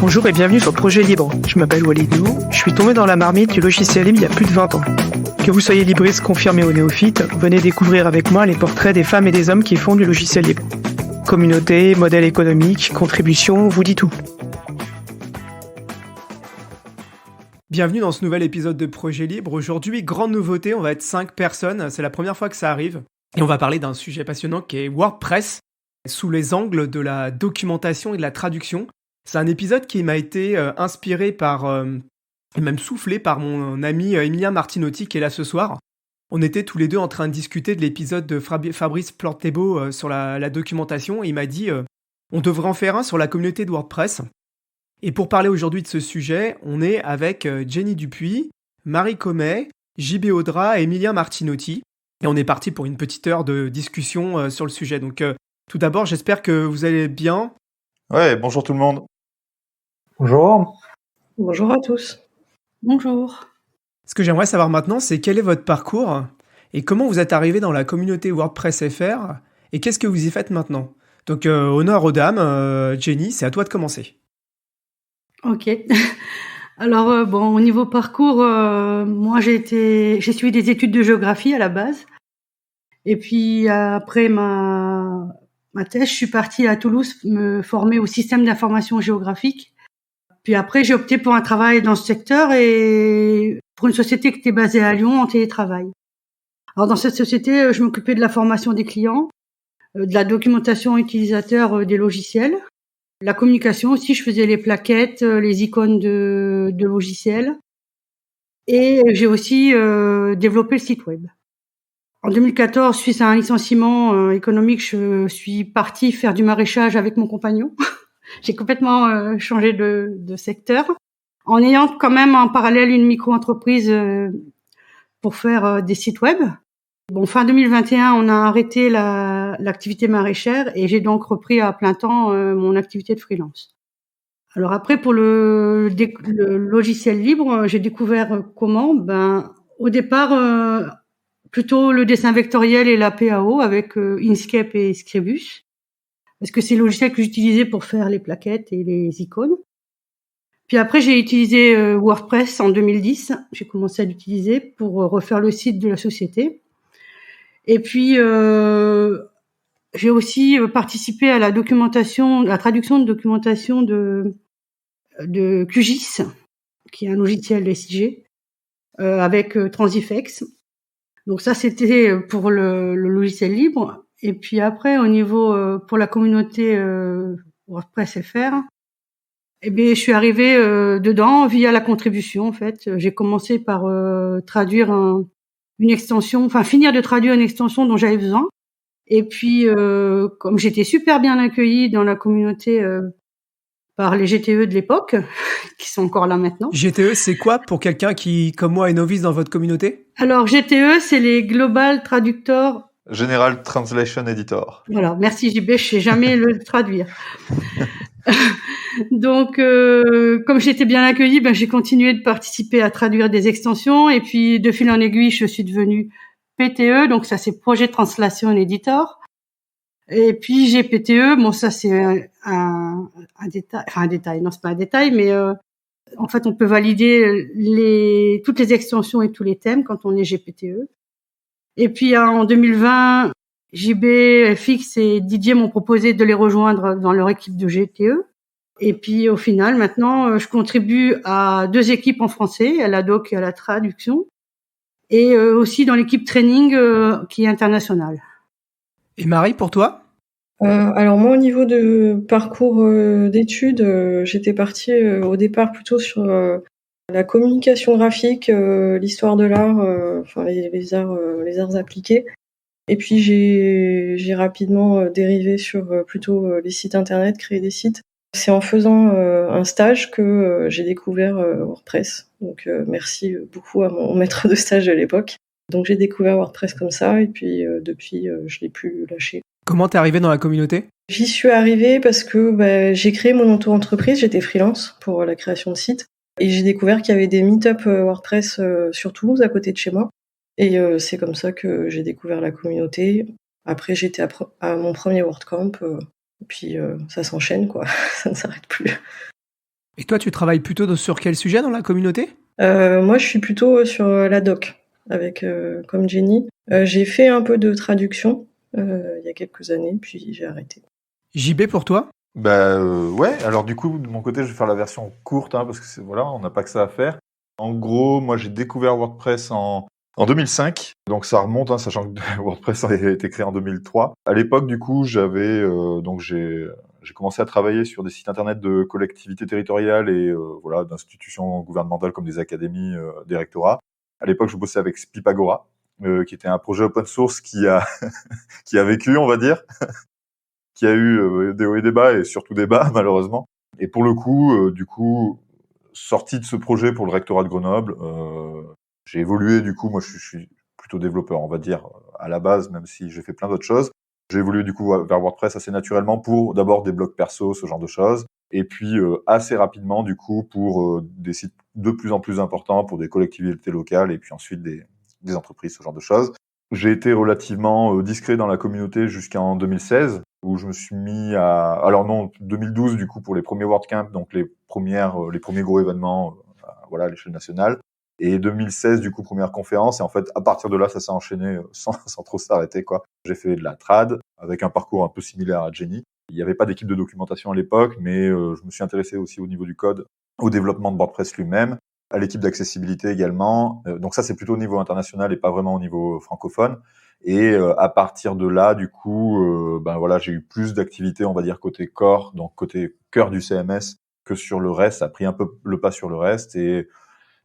Bonjour et bienvenue sur Projet Libre. Je m'appelle Walidou, je suis tombé dans la marmite du logiciel libre il y a plus de 20 ans. Que vous soyez libriste confirmé ou néophyte, venez découvrir avec moi les portraits des femmes et des hommes qui font du logiciel libre. Communauté, modèle économique, contribution, vous dit tout. Bienvenue dans ce nouvel épisode de Projet Libre. Aujourd'hui, grande nouveauté, on va être 5 personnes, c'est la première fois que ça arrive. Et on va parler d'un sujet passionnant qui est WordPress, sous les angles de la documentation et de la traduction. C'est un épisode qui m'a été inspiré par, et même soufflé par mon ami Emilien Martinotti qui est là ce soir. On était tous les deux en train de discuter de l'épisode de Fabrice Plantebo sur la documentation et il m'a dit on devrait en faire un sur la communauté de WordPress. Et pour parler aujourd'hui de ce sujet, on est avec Jenny Dupuis, Marie Comet, JB Audra et Emilien Martinotti. Et on est parti pour une petite heure de discussion sur le sujet. Donc tout d'abord, j'espère que vous allez bien. Ouais, bonjour tout le monde. Bonjour. Bonjour à tous. Bonjour. Ce que j'aimerais savoir maintenant, c'est quel est votre parcours et comment vous êtes arrivé dans la communauté WordPress FR et qu'est-ce que vous y faites maintenant. Donc honneur aux dames, Jenny, c'est à toi de commencer. Ok. Alors au niveau parcours, moi j'ai suivi des études de géographie à la base. Et puis après ma thèse, je suis partie à Toulouse me former au système d'information géographique. Puis après, j'ai opté pour un travail dans ce secteur et pour une société qui était basée à Lyon en télétravail. Alors dans cette société, je m'occupais de la formation des clients, de la documentation utilisateur des logiciels, la communication aussi. Je faisais les plaquettes, les icônes de logiciels et j'ai aussi développé le site web. En 2014, suite à un licenciement économique, je suis partie faire du maraîchage avec mon compagnon. J'ai complètement changé de secteur, en ayant quand même en parallèle une micro-entreprise pour faire des sites web. Bon, fin 2021, on a arrêté l'activité maraîchère et j'ai donc repris à plein temps mon activité de freelance. Alors après, pour le logiciel libre, j'ai découvert comment. Au départ, plutôt le dessin vectoriel et la PAO avec Inkscape et Scribus. Parce que c'est le logiciel que j'utilisais pour faire les plaquettes et les icônes. Puis après, j'ai utilisé WordPress en 2010. J'ai commencé à l'utiliser pour refaire le site de la société. Et puis, j'ai aussi participé à la traduction de documentation de QGIS, qui est un logiciel SIG, avec Transifex. Donc ça, c'était pour le logiciel libre. Et puis après, au niveau pour la communauté WordPress FR, je suis arrivée dedans via la contribution. En fait, j'ai commencé par traduire une extension, finir de traduire une extension dont j'avais besoin. Et puis, comme j'étais super bien accueillie dans la communauté par les GTE de l'époque, qui sont encore là maintenant. GTE, c'est quoi pour quelqu'un qui, comme moi, est novice dans votre communauté ? Alors, GTE, c'est les Global Traductors. General Translation Editor. Voilà, merci JB, je sais jamais le traduire. Donc, comme j'étais bien accueillie, j'ai continué de participer à traduire des extensions et puis de fil en aiguille, je suis devenue PTE, donc ça c'est Project Translation Editor. Et puis j'ai PTE, bon ça c'est un détail, non c'est pas un détail, mais en fait on peut valider toutes les extensions et tous les thèmes quand on est GPTE. Et puis en 2020, JB, FX et Didier m'ont proposé de les rejoindre dans leur équipe de GTE. Et puis au final, maintenant, je contribue à 2 équipes en français, à la doc et à la traduction, et aussi dans l'équipe training qui est internationale. Et Marie, pour toi ? Alors moi, au niveau de parcours d'études, j'étais partie au départ plutôt sur la communication graphique, l'histoire de l'art, les arts appliqués. Et puis j'ai rapidement dérivé sur plutôt les sites internet, créer des sites. C'est en faisant un stage que j'ai découvert WordPress. Donc merci beaucoup à mon maître de stage de l'époque. Donc j'ai découvert WordPress comme ça et puis depuis je l'ai plus lâché. Comment t'es arrivée dans la communauté ? J'y suis arrivée parce que j'ai créé mon auto-entreprise, j'étais freelance pour la création de sites. Et j'ai découvert qu'il y avait des meet-up WordPress sur Toulouse, à côté de chez moi. Et c'est comme ça que j'ai découvert la communauté. Après, j'étais à mon premier WordCamp. Et puis, ça s'enchaîne, quoi. Ça ne s'arrête plus. Et toi, tu travailles plutôt sur quel sujet dans la communauté? Moi, je suis plutôt sur la doc, avec comme Jenny. J'ai fait un peu de traduction il y a quelques années, puis j'ai arrêté. JB pour toi? Ouais, alors du coup, de mon côté, je vais faire la version courte, hein, parce que voilà, on n'a pas que ça à faire. En gros, moi, j'ai découvert WordPress en 2005, donc ça remonte, hein, sachant que WordPress a été créé en 2003. À l'époque, du coup, j'ai commencé à travailler sur des sites internet de collectivités territoriales et voilà, d'institutions gouvernementales comme des académies, des rectorats. À l'époque, je bossais avec Spipagora, qui était un projet open source qui a qui a vécu, on va dire, qui a eu des hauts et des bas et surtout des bas malheureusement. Et pour le coup, du coup, sorti de ce projet pour le rectorat de Grenoble, j'ai évolué. Du coup, moi, je suis plutôt développeur, on va dire, à la base, même si j'ai fait plein d'autres choses. J'ai évolué du coup vers WordPress assez naturellement pour d'abord des blogs perso, ce genre de choses, et puis assez rapidement du coup pour des sites de plus en plus importants, pour des collectivités locales et puis ensuite des entreprises, ce genre de choses. J'ai été relativement discret dans la communauté jusqu'en 2016, où je me suis mis à... Alors non, 2012 du coup pour les premiers WordCamp, donc les premiers gros événements voilà, à l'échelle nationale. Et 2016 du coup première conférence, et en fait à partir de là ça s'est enchaîné sans trop s'arrêter quoi. J'ai fait de la trad avec un parcours un peu similaire à Jenny. Il n'y avait pas d'équipe de documentation à l'époque, mais je me suis intéressé aussi au niveau du code, au développement de WordPress lui-même, à l'équipe d'accessibilité également. Donc ça c'est plutôt au niveau international et pas vraiment au niveau francophone. Et à partir de là, du coup, voilà, j'ai eu plus d'activités, on va dire côté core, donc côté cœur du CMS, que sur le reste. Ça a pris un peu le pas sur le reste et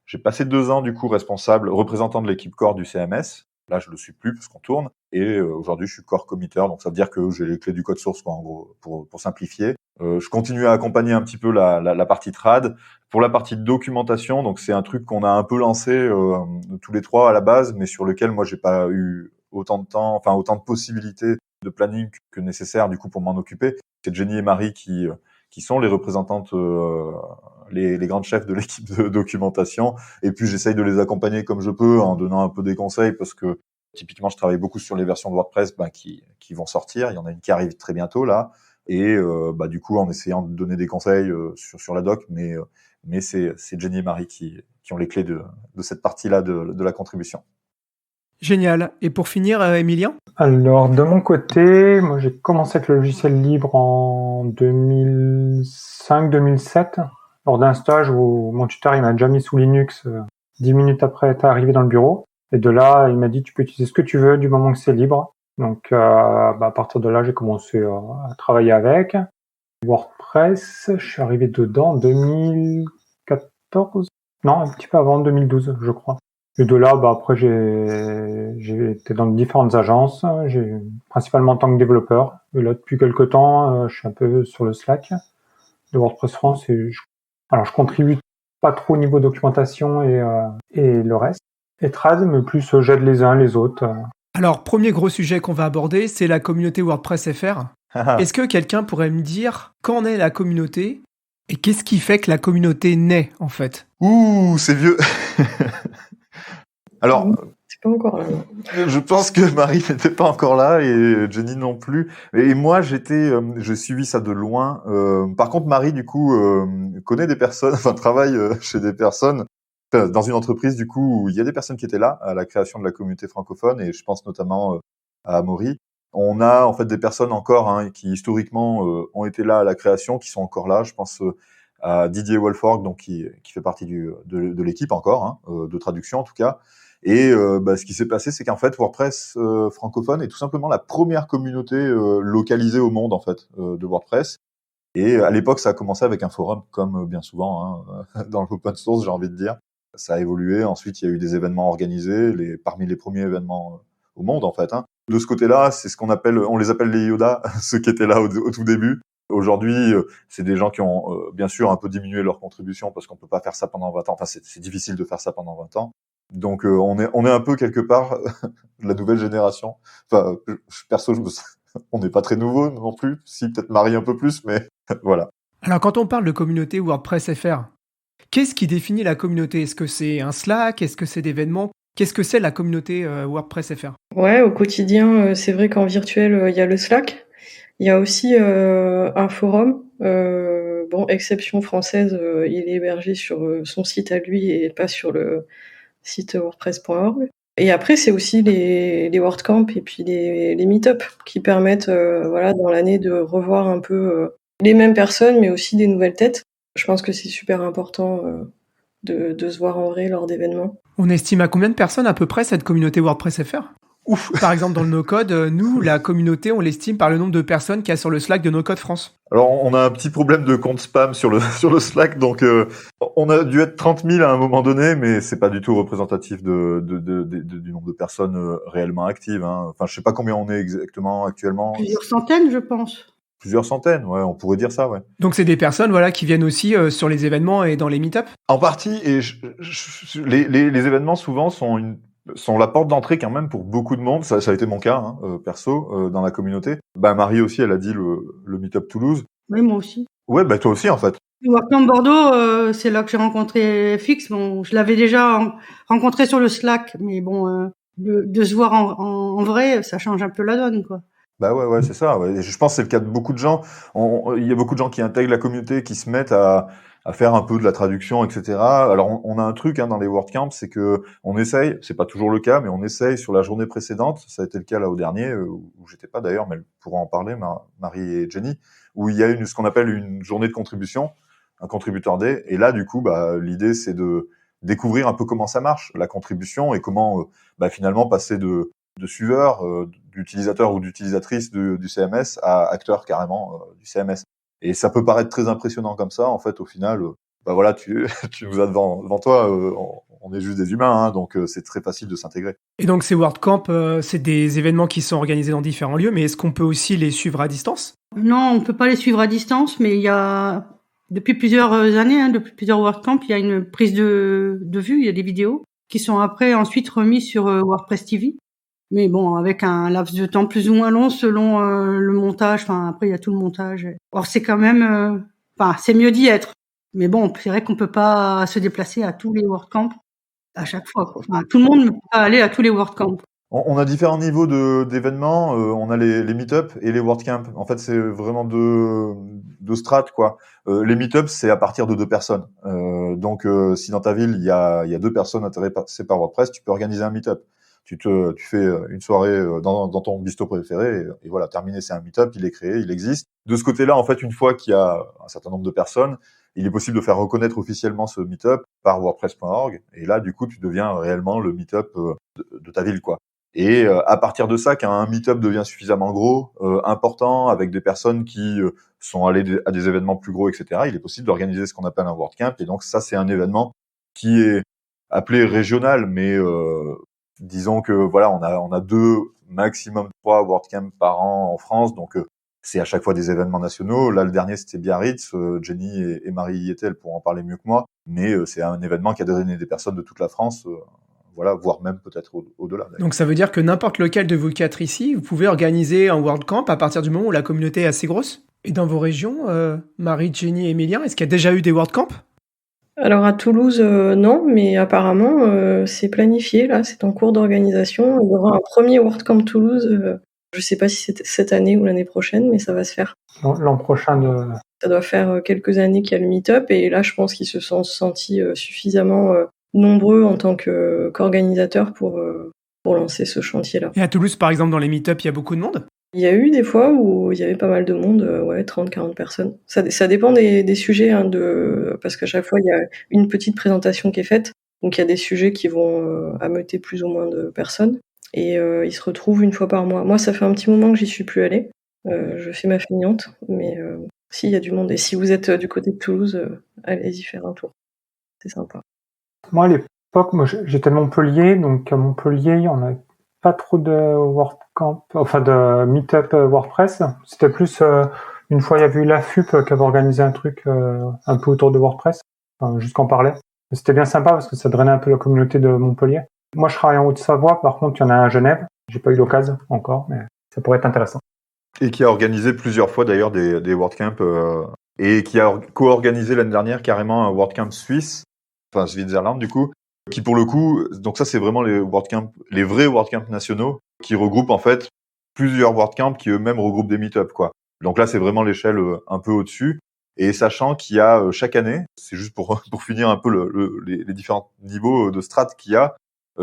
j'ai passé 2 ans du coup représentant de l'équipe core du CMS. Là, je le suis plus parce qu'on tourne. Et aujourd'hui, je suis core committeur, donc ça veut dire que j'ai les clés du code source, quoi, en gros, pour simplifier. Je continue à accompagner un petit peu la partie trad. Pour la partie documentation, donc c'est un truc qu'on a un peu lancé tous les trois à la base, mais sur lequel moi j'ai pas eu autant de temps, enfin autant de possibilités de planning que nécessaire du coup pour m'en occuper. C'est Jenny et Marie qui sont les représentantes, les grandes chefs de l'équipe de documentation. Et puis j'essaye de les accompagner comme je peux en donnant un peu des conseils parce que typiquement je travaille beaucoup sur les versions de WordPress qui vont sortir. Il y en a une qui arrive très bientôt là. Et du coup en essayant de donner des conseils sur la doc, mais c'est Jenny et Marie qui ont les clés de cette partie-là de la contribution. Génial. Et pour finir, Emilien? Alors, de mon côté, moi j'ai commencé avec le logiciel libre en 2005-2007, lors d'un stage où mon tuteur il m'a déjà mis sous Linux 10 minutes après être arrivé dans le bureau. Et de là, il m'a dit tu peux utiliser ce que tu veux du moment que c'est libre. Donc à partir de là, j'ai commencé à travailler avec. WordPress, je suis arrivé dedans en 2014. Non, un petit peu avant, 2012, je crois. Et de là, après, j'ai été dans différentes agences, principalement en tant que développeur. Et là, depuis quelques temps, je suis un peu sur le Slack de WordPress France. Et je contribue pas trop au niveau documentation et le reste. Et trad, mais plus j'aide les uns les autres. Alors, premier gros sujet qu'on va aborder, c'est la communauté WordPress FR. Est-ce que quelqu'un pourrait me dire qu'en est la communauté et qu'est-ce qui fait que la communauté naît, en fait? Ouh, c'est vieux. Alors, c'est pas encore là. Non. Je pense que Marie n'était pas encore là et Jenny non plus. Et moi, j'ai suivi ça de loin. Par contre, Marie, du coup, connaît des personnes, enfin travaille chez des personnes, dans une entreprise du coup où il y a des personnes qui étaient là à la création de la communauté francophone et je pense notamment à Amaury. On a en fait des personnes encore qui historiquement ont été là à la création, qui sont encore là. Je pense à Didier Wolforg, donc qui fait partie de l'équipe encore, de traduction en tout cas. Et ce qui s'est passé, c'est qu'en fait, WordPress francophone est tout simplement la première communauté localisée au monde en fait de WordPress. Et à l'époque, ça a commencé avec un forum, comme bien souvent dans l'open source, j'ai envie de dire. Ça a évolué. Ensuite, il y a eu des événements organisés, parmi les premiers événements au monde en fait. De ce côté-là, c'est ce on les appelle les Yoda, ceux qui étaient là au tout début. Aujourd'hui, c'est des gens qui ont bien sûr un peu diminué leur contribution parce qu'on peut pas faire ça pendant 20 ans. Enfin, c'est difficile de faire ça pendant 20 ans. Donc on est un peu quelque part de la nouvelle génération. Enfin, perso, on n'est pas très nouveau non plus. Si, peut-être Marie un peu plus, mais voilà. Alors quand on parle de communauté WordPress FR, qu'est-ce qui définit la communauté? Est-ce que c'est un Slack? Est-ce que c'est d'événements? Qu'est-ce que c'est la communauté WordPress FR? Ouais, au quotidien, c'est vrai qu'en virtuel, il y a le Slack. Il y a aussi un forum. bon, exception française, il est hébergé sur son site à lui et pas sur le site wordpress.org. Et après, c'est aussi les WordCamp et puis les meet-up qui permettent, voilà, dans l'année de revoir un peu les mêmes personnes, mais aussi des nouvelles têtes. Je pense que c'est super important de se voir en vrai lors d'événements. On estime à combien de personnes à peu près cette communauté WordPress FR ? Ouf. Par exemple, dans le no-code, nous, la communauté, on l'estime par le nombre de personnes qu'il y a sur le Slack de No-Code France. Alors, on a un petit problème de compte spam sur le Slack, donc on a dû être 30 000 à un moment donné, mais c'est pas du tout représentatif du nombre de personnes réellement actives. Hein. Enfin, je sais pas combien on est exactement actuellement. Plusieurs centaines, je pense. Plusieurs centaines, ouais, on pourrait dire ça, ouais. Donc c'est des personnes, voilà, qui viennent aussi sur les événements et dans les meet-up. En partie, et les événements souvent sont la porte d'entrée quand même pour beaucoup de monde. Ça a été mon cas, hein, perso, dans la communauté. Bah, Marie aussi, elle a dit le Meetup Toulouse. Oui, moi aussi. Ouais, bah, toi aussi, en fait. Le WordCamp Bordeaux, c'est là que j'ai rencontré Fix. Bon, je l'avais déjà rencontré sur le Slack, mais bon, de se voir en vrai, ça change un peu la donne, quoi. Bah ouais, c'est ça. Ouais. Et je pense que c'est le cas de beaucoup de gens. Il y a beaucoup de gens qui intègrent la communauté, qui se mettent à faire un peu de la traduction, etc. Alors on a un truc dans les WordCamp, c'est que on essaye, c'est pas toujours le cas, mais on essaye sur la journée précédente, ça a été le cas là au dernier, où j'étais pas d'ailleurs, mais elles pourront en parler, Marie et Jenny, où il y a ce qu'on appelle une journée de contribution, un contributeur day, et là du coup, bah, l'idée c'est de découvrir un peu comment ça marche, la contribution, et comment finalement passer de suiveurs, d'utilisateurs ou d'utilisatrices du CMS à acteurs carrément du CMS. Et ça peut paraître très impressionnant comme ça. En fait, au final, bah voilà, tu nous as devant toi. On est juste des humains, hein, donc c'est très facile de s'intégrer. Et donc ces WordCamp, c'est des événements qui sont organisés dans différents lieux, mais est-ce qu'on peut aussi les suivre à distance ? Non, on peut pas les suivre à distance, mais il y a depuis plusieurs années, depuis plusieurs WordCamp, il y a une prise de vue, il y a des vidéos qui sont ensuite remises sur WordPress TV. Mais bon, avec un laps de temps plus ou moins long selon le montage. Enfin, après, il y a tout le montage. Or, c'est quand même... c'est mieux d'y être. Mais bon, c'est vrai qu'on peut pas se déplacer à tous les WordCamp à chaque fois, quoi. Enfin, tout le monde ne peut pas aller à tous les WordCamp. On a différents niveaux d'événements. On a les meet-up et les WordCamp. En fait, c'est vraiment deux strates, quoi. Les meet-up, c'est à partir de 2 personnes. Donc, si dans ta ville, il y a 2 personnes intéressées par WordPress, tu peux organiser un meet-up. Tu fais une soirée dans ton bistrot préféré et voilà, terminé, c'est un meet-up, il est créé, il existe. De ce côté-là, en fait, une fois qu'il y a un certain nombre de personnes, il est possible de faire reconnaître officiellement ce meet-up par wordpress.org et là, du coup, tu deviens réellement le meet-up de ta ville, quoi. Et à partir de ça, quand un meet-up devient suffisamment gros, important, avec des personnes qui sont allées à des événements plus gros, etc., il est possible d'organiser ce qu'on appelle un WordCamp. Et donc ça, c'est un événement qui est appelé régional, mais disons que voilà, on a 2, maximum 3 WordCamp par an en France, donc c'est à chaque fois des événements nationaux. Là, le dernier, c'était Biarritz. Jenny et Marie y étaient, elles pourront en parler mieux que moi. Mais c'est un événement qui a donné des personnes de toute la France, voilà, voire même peut-être au-delà. D'ailleurs. Donc ça veut dire que n'importe lequel de vous 4 ici, vous pouvez organiser un WordCamp à partir du moment où la communauté est assez grosse. Et dans vos régions, Marie, Jenny et Emilien, est-ce qu'il y a déjà eu des WordCamp ? Alors à Toulouse, non, mais apparemment c'est planifié là, c'est en cours d'organisation. Il y aura un premier WordCamp Toulouse. Je sais pas si c'est cette année ou l'année prochaine, mais ça va se faire. L'an prochain. Ça doit faire quelques années qu'il y a le meet-up et là je pense qu'ils se sont sentis suffisamment nombreux en tant qu'organisateurs pour lancer ce chantier-là. Et à Toulouse, par exemple, dans les meet-up, il y a beaucoup de monde ? Il y a eu des fois où il y avait pas mal de monde, 30-40 personnes. Ça dépend des sujets, parce qu'à chaque fois, il y a une petite présentation qui est faite. Donc, il y a des sujets qui vont ameuter plus ou moins de personnes. Et ils se retrouvent une fois par mois. Moi, ça fait un petit moment que j'y suis plus allée. Je fais ma feignante. Mais si, il y a du monde. Et si vous êtes du côté de Toulouse, allez-y faire un tour. C'est sympa. Moi, à l'époque, j'étais de Montpellier. Donc, à Montpellier, on a pas trop de WordCamp, enfin de Meetup WordPress. C'était plus une fois il y avait eu la FUP qui avait organisé un truc un peu autour de WordPress, juste qu'on parlait. Mais c'était bien sympa parce que ça drainait un peu la communauté de Montpellier. Moi, je travaille en Haute-Savoie, par contre, il y en a un à Genève. J'ai pas eu l'occasion encore, mais ça pourrait être intéressant. Et qui a organisé plusieurs fois d'ailleurs des WordCamp et qui a co-organisé l'année dernière carrément un WordCamp suisse, enfin Switzerland du coup. Qui pour le coup, donc ça c'est vraiment les WordCamp, les vrais WordCamp nationaux qui regroupent en fait plusieurs WordCamp qui eux-mêmes regroupent des meet-up quoi. Donc là c'est vraiment l'échelle un peu au-dessus Et sachant qu'il y a chaque année, c'est juste pour finir un peu les différents niveaux de strates qu'il y a,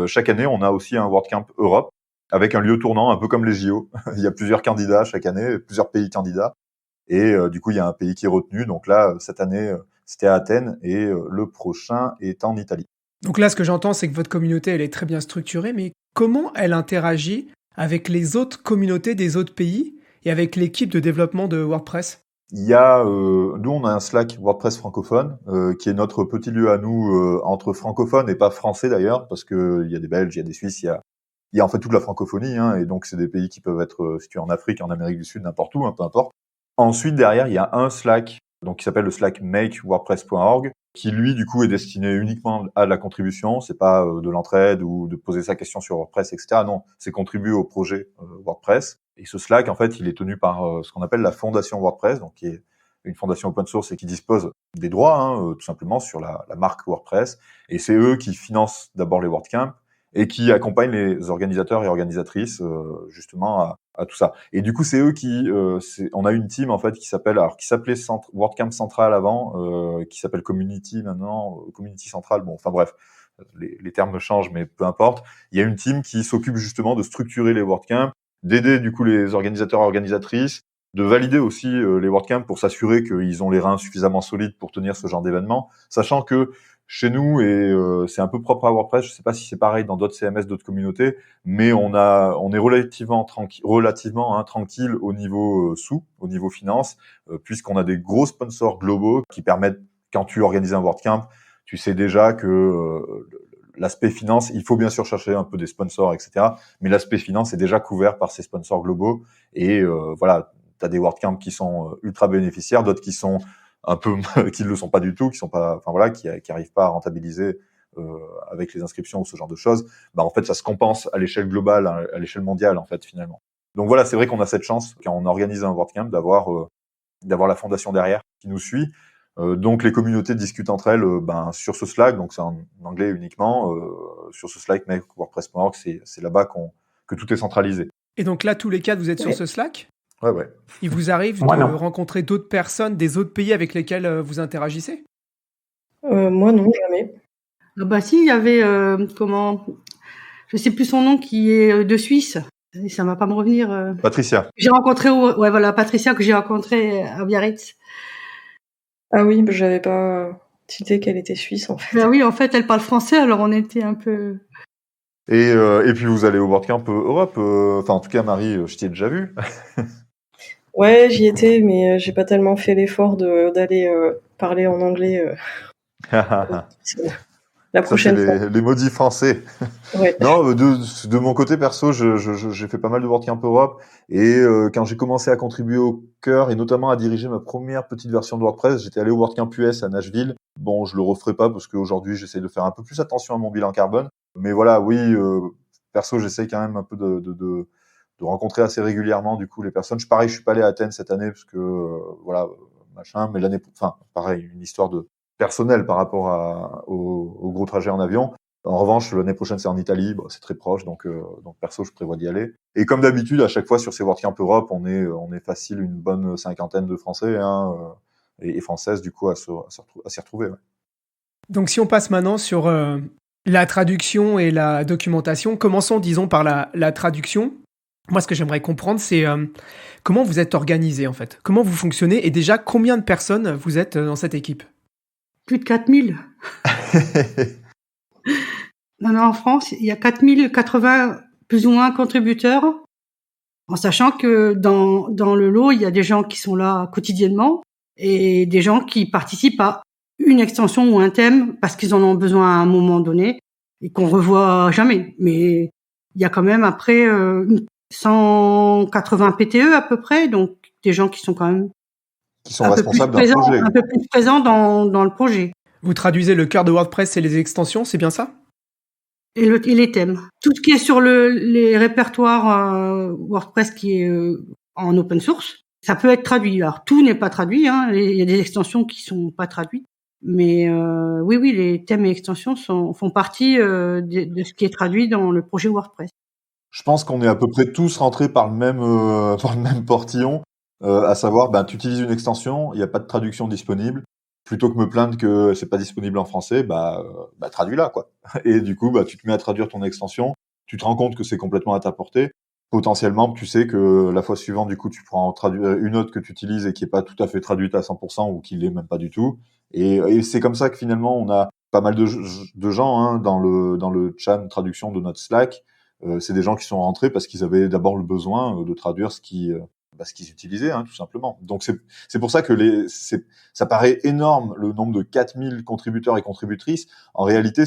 chaque année on a aussi un WordCamp Europe avec un lieu tournant, un peu comme les JO. Il y a plusieurs candidats chaque année, plusieurs pays candidats, et du coup il y a un pays qui est retenu. Donc là cette année c'était à Athènes et le prochain est en Italie. Donc là, ce que j'entends, c'est que votre communauté, elle est très bien structurée, mais comment elle interagit avec les autres communautés des autres pays et avec l'équipe de développement de WordPress? Il y a, nous on a un Slack WordPress francophone qui est notre petit lieu à nous entre francophones et pas français d'ailleurs, parce que il y a des Belges, il y a des Suisses, il y a en fait toute la francophonie, hein, et donc c'est des pays qui peuvent être situés en Afrique, en Amérique du Sud, n'importe où, hein, peu importe. Ensuite derrière il y a un Slack donc qui s'appelle le Slack makewordpress.org, qui lui du coup est destiné uniquement à la contribution. C'est pas de l'entraide ou de poser sa question sur WordPress, etc. Non, c'est contribuer au projet WordPress. Et ce Slack, en fait, il est tenu par ce qu'on appelle la fondation WordPress, donc qui est une fondation open source et qui dispose des droits, hein, tout simplement, sur la marque WordPress. Et c'est eux qui financent d'abord les WordCamp et qui accompagnent les organisateurs et organisatrices justement à tout ça. Et du coup, c'est eux qui, on a une team en fait qui s'appelait WordCamp Central avant, qui s'appelle Community maintenant, Community Central. Bon, enfin bref, les termes changent, mais peu importe. Il y a une team qui s'occupe justement de structurer les WordCamp, d'aider du coup les organisateurs et organisatrices, de valider aussi les WordCamp pour s'assurer qu'ils ont les reins suffisamment solides pour tenir ce genre d'événement, sachant que chez nous, et c'est un peu propre à WordPress, je sais pas si c'est pareil dans d'autres CMS, d'autres communautés, mais on est relativement tranquille au niveau au niveau finance, puisqu'on a des gros sponsors globaux qui permettent, quand tu organises un WordCamp, tu sais déjà que l'aspect finance, il faut bien sûr chercher un peu des sponsors, etc. Mais l'aspect finance est déjà couvert par ces sponsors globaux. Et voilà, tu as des WordCamp qui sont ultra bénéficiaires, d'autres qui sont un peu qui ne le sont pas du tout, qui sont pas, enfin voilà, qui arrivent pas à rentabiliser avec les inscriptions ou ce genre de choses. Bah en fait, ça se compense à l'échelle globale, à l'échelle mondiale en fait finalement. Donc voilà, c'est vrai qu'on a cette chance quand on organise un WordCamp d'avoir la fondation derrière qui nous suit. Donc les communautés discutent entre elles sur ce Slack, donc c'est en anglais uniquement, sur ce Slack makewordpress.org, c'est là-bas que tout est centralisé. Et donc là, tous les quatre, vous êtes sur ce Slack? Ouais. Il vous arrive de rencontrer d'autres personnes des autres pays avec lesquels vous interagissez? Moi non, jamais. Ah bah si, il y avait je sais plus son nom, qui est de Suisse. Et ça va pas me revenir. Patricia. J'ai rencontré Patricia, que j'ai rencontrée à Biarritz. Ah oui, j'avais pas cité qu'elle était suisse en fait. Ben oui, en fait, elle parle français, alors on était un peu. Et puis vous allez au WordCamp Europe, enfin en tout cas Marie, je t'y ai déjà vu. Ouais, j'y étais, mais j'ai pas tellement fait l'effort d'aller parler en anglais. La prochaine fois. Les maudits français. Ouais. Non, de mon côté perso, j'ai fait pas mal de WordCamp Europe, et quand j'ai commencé à contribuer au cœur et notamment à diriger ma première petite version de WordPress, j'étais allé au WordCamp US à Nashville. Bon, je le referai pas parce qu'aujourd'hui j'essaie de faire un peu plus attention à mon bilan carbone, mais voilà, oui, perso j'essaie quand même un peu de rencontrer assez régulièrement du coup les personnes. Pareil, je suis pas allé à Athènes cette année parce que voilà, machin, mais pareil, une histoire de personnel par rapport au gros trajet en avion. En revanche, l'année prochaine, c'est en Italie, c'est très proche, donc perso, je prévois d'y aller. Et comme d'habitude, à chaque fois sur ces WordCamp Europe, on est facile une bonne 50aine de Français et Françaises du coup à s'y retrouver. Ouais. Donc si on passe maintenant sur la traduction et la documentation, commençons disons par la traduction. Moi, ce que j'aimerais comprendre, c'est comment vous êtes organisé en fait, comment vous fonctionnez, et déjà combien de personnes vous êtes dans cette équipe? Plus de 4000. Non, en France, il y a 4080 plus ou moins contributeurs, en sachant que dans le lot, il y a des gens qui sont là quotidiennement et des gens qui participent à une extension ou un thème parce qu'ils en ont besoin à un moment donné et qu'on revoit jamais. Mais il y a quand même après 180 PTE à peu près, donc des gens qui sont quand même qui sont responsables d'un projet. Un peu plus présents dans le projet. Vous traduisez le cœur de WordPress et les extensions, c'est bien ça? Et les thèmes. Tout ce qui est sur les répertoires WordPress qui est en open source, ça peut être traduit. Alors tout n'est pas traduit, hein. Il y a des extensions qui sont pas traduites, mais oui, les thèmes et extensions font partie de ce qui est traduit dans le projet WordPress. Je pense qu'on est à peu près tous rentrés par le même portillon. à savoir, tu utilises une extension, il n'y a pas de traduction disponible. Plutôt que me plaindre que c'est pas disponible en français, traduis-la, quoi. Et du coup, tu te mets à traduire ton extension, tu te rends compte que c'est complètement à ta portée. Potentiellement, tu sais que la fois suivante, du coup, tu prends une autre que tu utilises et qui est pas tout à fait traduite à 100% ou qui l'est même pas du tout. Et c'est comme ça que finalement, on a pas mal de gens hein, dans le chat de traduction de notre Slack. C'est des gens qui sont rentrés parce qu'ils avaient d'abord le besoin de traduire ce qu'ils utilisaient, hein, tout simplement. Donc c'est pour ça que ça paraît énorme le nombre de 4000 contributeurs et contributrices. En réalité,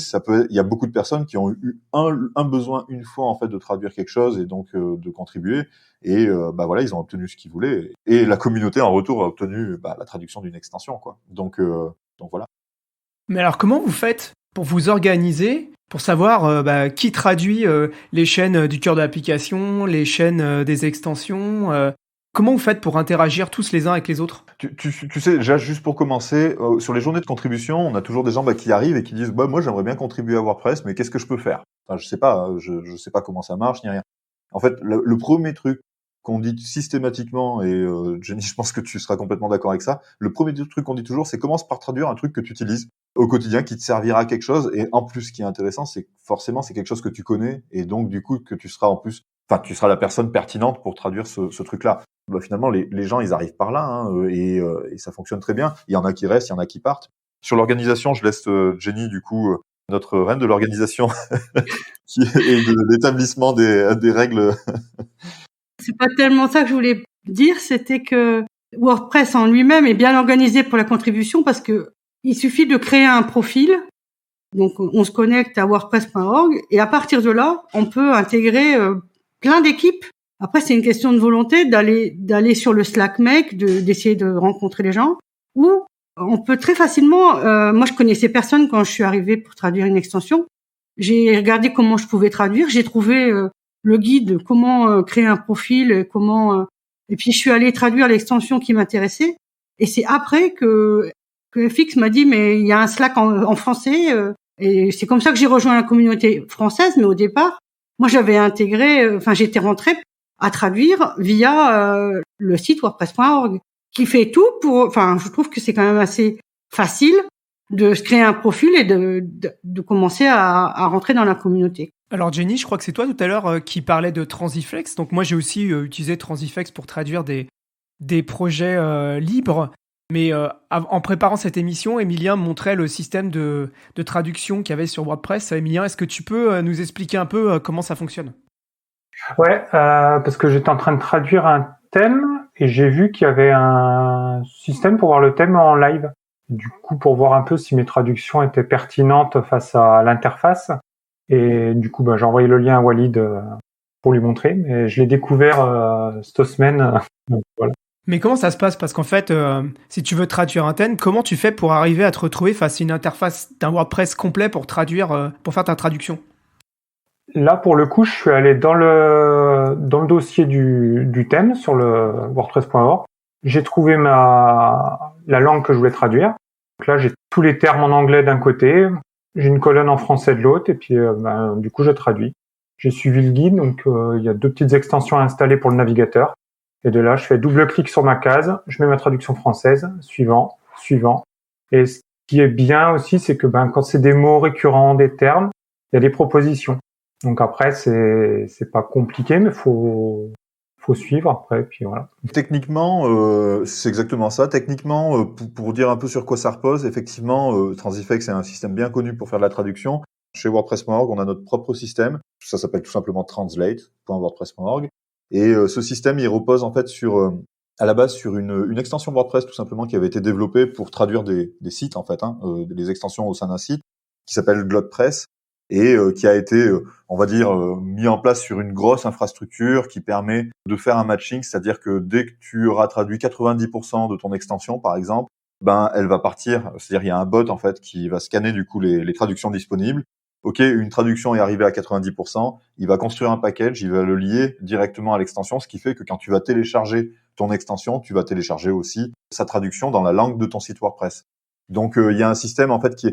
il y a beaucoup de personnes qui ont eu un besoin une fois en fait de traduire quelque chose et donc de contribuer. Et voilà, ils ont obtenu ce qu'ils voulaient. Et la communauté en retour a obtenu la traduction d'une extension, quoi. Donc voilà. Mais alors, comment vous faites pour vous organiser, pour savoir qui traduit les chaînes du cœur de l'application, les chaînes des extensions Comment vous faites pour interagir tous les uns avec les autres? Tu sais, déjà, juste pour commencer, sur les journées de contribution, on a toujours des gens qui arrivent et qui disent moi j'aimerais bien contribuer à WordPress, mais qu'est-ce que je peux faire? Enfin, je sais pas, je sais pas comment ça marche ni rien. En fait, le premier truc qu'on dit systématiquement, et Jenny, je pense que tu seras complètement d'accord avec ça, le premier truc qu'on dit toujours, c'est commence par traduire un truc que tu utilises au quotidien qui te servira à quelque chose. Et en plus, ce qui est intéressant, c'est que forcément, c'est quelque chose que tu connais, et donc du coup, que tu seras tu seras la personne pertinente pour traduire ce truc-là. Finalement, les gens, ils arrivent par là, hein, et ça fonctionne très bien. Il y en a qui restent, il y en a qui partent. Sur l'organisation, je laisse Jenny, du coup, notre reine de l'organisation, et de l'établissement des règles. C'est pas tellement ça que je voulais dire, c'était que WordPress en lui-même est bien organisé pour la contribution parce que il suffit de créer un profil. Donc, on se connecte à wordpress.org et à partir de là, on peut intégrer plein d'équipes. Après, c'est une question de volonté d'aller sur le Slack Make, d'essayer de rencontrer les gens. Ou on peut très facilement. Moi, je connaissais personne quand je suis arrivée pour traduire une extension. J'ai regardé comment je pouvais traduire. J'ai trouvé le guide comment créer un profil, et puis je suis allée traduire l'extension qui m'intéressait. Et c'est après que FX m'a dit mais il y a un Slack en français. Et c'est comme ça que j'ai rejoint la communauté française. Mais au départ, moi j'avais intégré, j'étais rentrée à traduire via le site wordpress.org qui fait tout je trouve que c'est quand même assez facile de se créer un profil et de commencer à rentrer dans la communauté. Alors Jenny, je crois que c'est toi tout à l'heure qui parlais de Transifex. Donc moi j'ai aussi utilisé Transifex pour traduire des projets libres. Mais en préparant cette émission, Emilien montrait le système de traduction qu'il y avait sur WordPress. Emilien, est-ce que tu peux nous expliquer un peu comment ça fonctionne? Ouais, parce que j'étais en train de traduire un thème et j'ai vu qu'il y avait un système pour voir le thème en live. Du coup, pour voir un peu si mes traductions étaient pertinentes face à l'interface. Et du coup, j'ai envoyé le lien à Walid pour lui montrer. Mais je l'ai découvert cette semaine. Donc, voilà. Mais comment ça se passe? Parce qu'en fait, si tu veux traduire un thème, comment tu fais pour arriver à te retrouver face à une interface d'un WordPress complet pour pour faire ta traduction? Là, pour le coup, je suis allé dans le dossier du thème sur le wordpress.org. J'ai trouvé la langue que je voulais traduire. Donc là, j'ai tous les termes en anglais d'un côté, j'ai une colonne en français de l'autre, et puis du coup, je traduis. J'ai suivi le guide, donc il y a 2 petites extensions à installer pour le navigateur. Et de là, je fais double-clic sur ma case, je mets ma traduction française, suivant. Et ce qui est bien aussi, c'est que quand c'est des mots récurrents, des termes, il y a des propositions. Donc après, c'est pas compliqué, mais faut suivre après, puis voilà. Techniquement, c'est exactement ça. Techniquement, pour dire un peu sur quoi ça repose, effectivement, Transifex est un système bien connu pour faire de la traduction. Chez WordPress.org, on a notre propre système. Ça s'appelle tout simplement translate.wordpress.org. Et ce système, il repose en fait à la base sur une extension WordPress tout simplement qui avait été développée pour traduire des sites en fait, des extensions au sein d'un site qui s'appelle GlotPress. Et qui a été, on va dire, mis en place sur une grosse infrastructure qui permet de faire un matching, c'est-à-dire que dès que tu auras traduit 90% de ton extension, par exemple, elle va partir, c'est-à-dire il y a un bot en fait qui va scanner du coup les traductions disponibles. Ok, une traduction est arrivée à 90%, il va construire un package, il va le lier directement à l'extension, ce qui fait que quand tu vas télécharger ton extension, tu vas télécharger aussi sa traduction dans la langue de ton site WordPress. Donc il y a un système en fait qui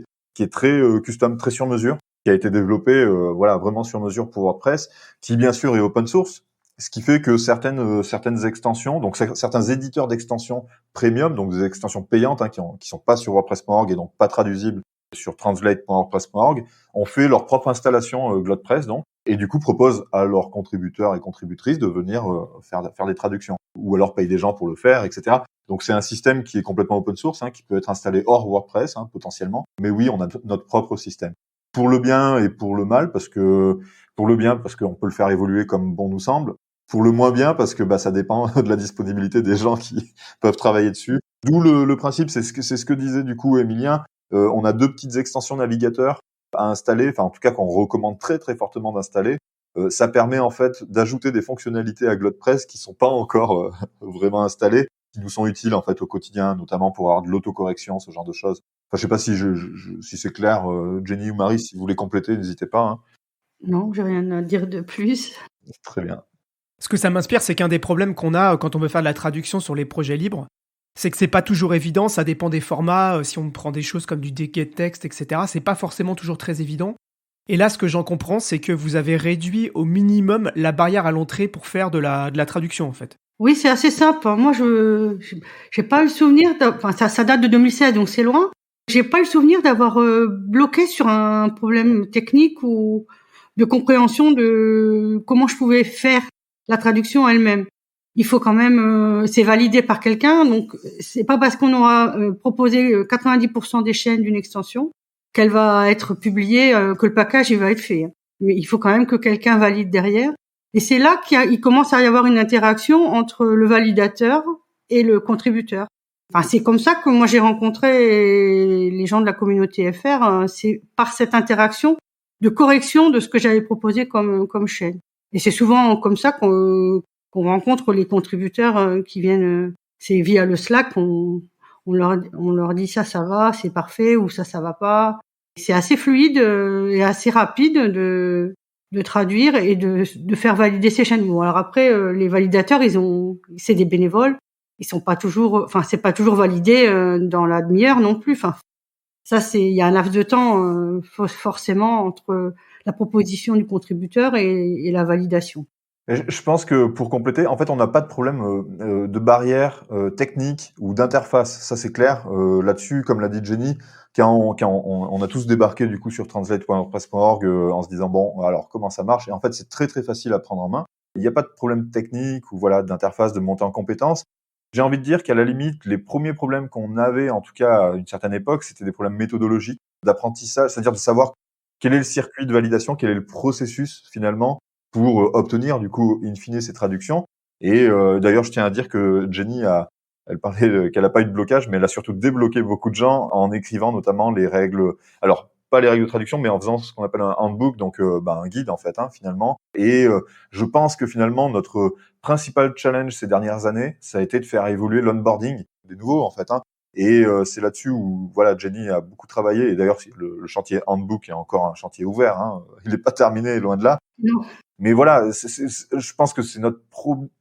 est très custom, très sur mesure, qui a été développé vraiment sur mesure pour WordPress, qui bien sûr est open source, Ce qui fait que certaines extensions, donc certains éditeurs d'extensions premium, donc des extensions payantes qui sont pas sur WordPress.org et donc pas traduisibles sur translate.wordpress.org, ont fait leur propre installation GlotPress donc, et du coup proposent à leurs contributeurs et contributrices de venir faire des traductions, ou alors payent des gens pour le faire, etc. Donc c'est un système qui est complètement open source, qui peut être installé hors WordPress potentiellement, mais oui, on a notre propre système. Pour le bien et pour le mal, parce qu'on peut le faire évoluer comme bon nous semble. Pour le moins bien, parce que ça dépend de la disponibilité des gens qui peuvent travailler dessus. D'où le principe, c'est ce que disait du coup Emilien. On a 2 petites extensions navigateurs à installer, enfin en tout cas qu'on recommande très très fortement d'installer. Ça permet en fait d'ajouter des fonctionnalités à GlotPress qui sont pas encore vraiment installées, qui nous sont utiles en fait au quotidien, notamment pour avoir de l'autocorrection, ce genre de choses. Enfin, je sais pas si c'est clair, Jenny ou Marie, si vous voulez compléter, n'hésitez pas. Non, j'ai rien à dire de plus. Très bien. Ce que ça m'inspire, c'est qu'un des problèmes qu'on a quand on veut faire de la traduction sur les projets libres, c'est que c'est pas toujours évident, ça dépend des formats, si on prend des choses comme du decade text, etc., c'est pas forcément toujours très évident. Et là, ce que j'en comprends, c'est que vous avez réduit au minimum la barrière à l'entrée pour faire de la traduction, en fait. Oui, c'est assez simple. Moi, j'ai pas eu le souvenir, ça date de 2016, donc c'est loin. J'ai pas eu le souvenir d'avoir bloqué sur un problème technique ou de compréhension de comment je pouvais faire la traduction elle-même. Il faut quand même, c'est validé par quelqu'un, donc c'est pas parce qu'on aura proposé 90% des chaînes d'une extension qu'elle va être publiée, que le package il va être fait. Mais il faut quand même que quelqu'un valide derrière. Et c'est là qu'il commence à y avoir une interaction entre le validateur et le contributeur. Enfin, c'est comme ça que moi j'ai rencontré les gens de la communauté FR. C'est par cette interaction de correction de ce que j'avais proposé comme chaîne. Et c'est souvent comme ça qu'on rencontre les contributeurs qui viennent. C'est via le Slack on leur dit ça va, c'est parfait, ou ça va pas. C'est assez fluide et assez rapide de traduire et de faire valider ces chaînes. Bon, alors après, les validateurs, c'est des bénévoles. Ils sont pas toujours, c'est pas toujours validé dans la demi-heure non plus. Il y a un laps de temps forcément entre la proposition du contributeur et la validation. Je pense que pour compléter, en fait, on n'a pas de problème de barrière technique ou d'interface. Ça, c'est clair. Là-dessus, comme l'a dit Jenny, on a tous débarqué du coup sur translate.wordpress.org en se disant bon, alors comment ça marche? Et en fait, c'est très très facile à prendre en main. Il n'y a pas de problème technique ou d'interface, de montée en compétences. J'ai envie de dire qu'à la limite, les premiers problèmes qu'on avait, en tout cas à une certaine époque, c'était des problèmes méthodologiques, d'apprentissage, c'est-à-dire de savoir quel est le circuit de validation, quel est le processus finalement pour obtenir du coup in fine ces traductions. Et d'ailleurs, je tiens à dire que Jenny elle parlait qu'elle n'a pas eu de blocage, mais elle a surtout débloqué beaucoup de gens en écrivant notamment les règles. Alors pas les règles de traduction, mais en faisant ce qu'on appelle un handbook, donc un guide en fait finalement. Et je pense que finalement notre principal challenge ces dernières années, ça a été de faire évoluer l'onboarding des nouveaux en fait. Et c'est là-dessus où Jenny a beaucoup travaillé. Et d'ailleurs, le chantier handbook est encore un chantier ouvert. Il n'est pas terminé, loin de là. Non. Mais voilà, je pense que c'est notre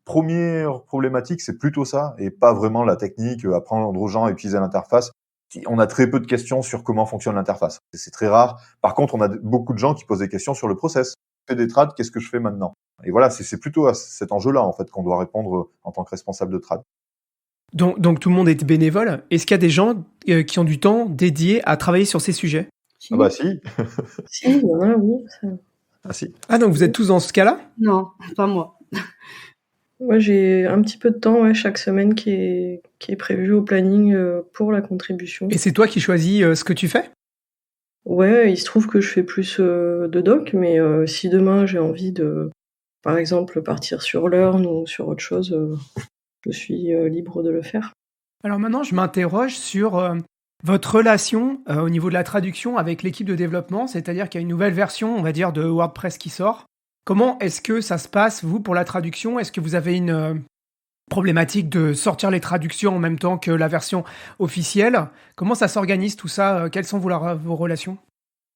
première problématique, c'est plutôt ça, et pas vraiment la technique, apprendre aux gens à utiliser l'interface. On a très peu de questions sur comment fonctionne l'interface. C'est très rare. Par contre, on a beaucoup de gens qui posent des questions sur le process. Je fais des trades, qu'est-ce que je fais maintenant? Et voilà, c'est plutôt à cet enjeu-là, en fait, qu'on doit répondre en tant que responsable de trad. Donc tout le monde est bénévole. Est-ce qu'il y a des gens qui ont du temps dédié à travailler sur ces sujets? Ah bah si. Si, il y en a, oui. Ça. Ah si. Ah, donc vous êtes tous dans ce cas-là? Non, pas moi. Moi, j'ai un petit peu de temps chaque semaine qui est prévu au planning pour la contribution. Et c'est toi qui choisis ce que tu fais? Ouais, il se trouve que je fais plus de doc, mais si demain j'ai envie de, par exemple, partir sur Learn ou sur autre chose, je suis libre de le faire. Alors maintenant, je m'interroge sur votre relation au niveau de la traduction avec l'équipe de développement, c'est-à-dire qu'il y a une nouvelle version, on va dire, de WordPress qui sort. Comment est-ce que ça se passe, vous, pour la traduction? Est-ce que vous avez une problématique de sortir les traductions en même temps que la version officielle? Comment ça s'organise tout ça? Quelles sont vos relations?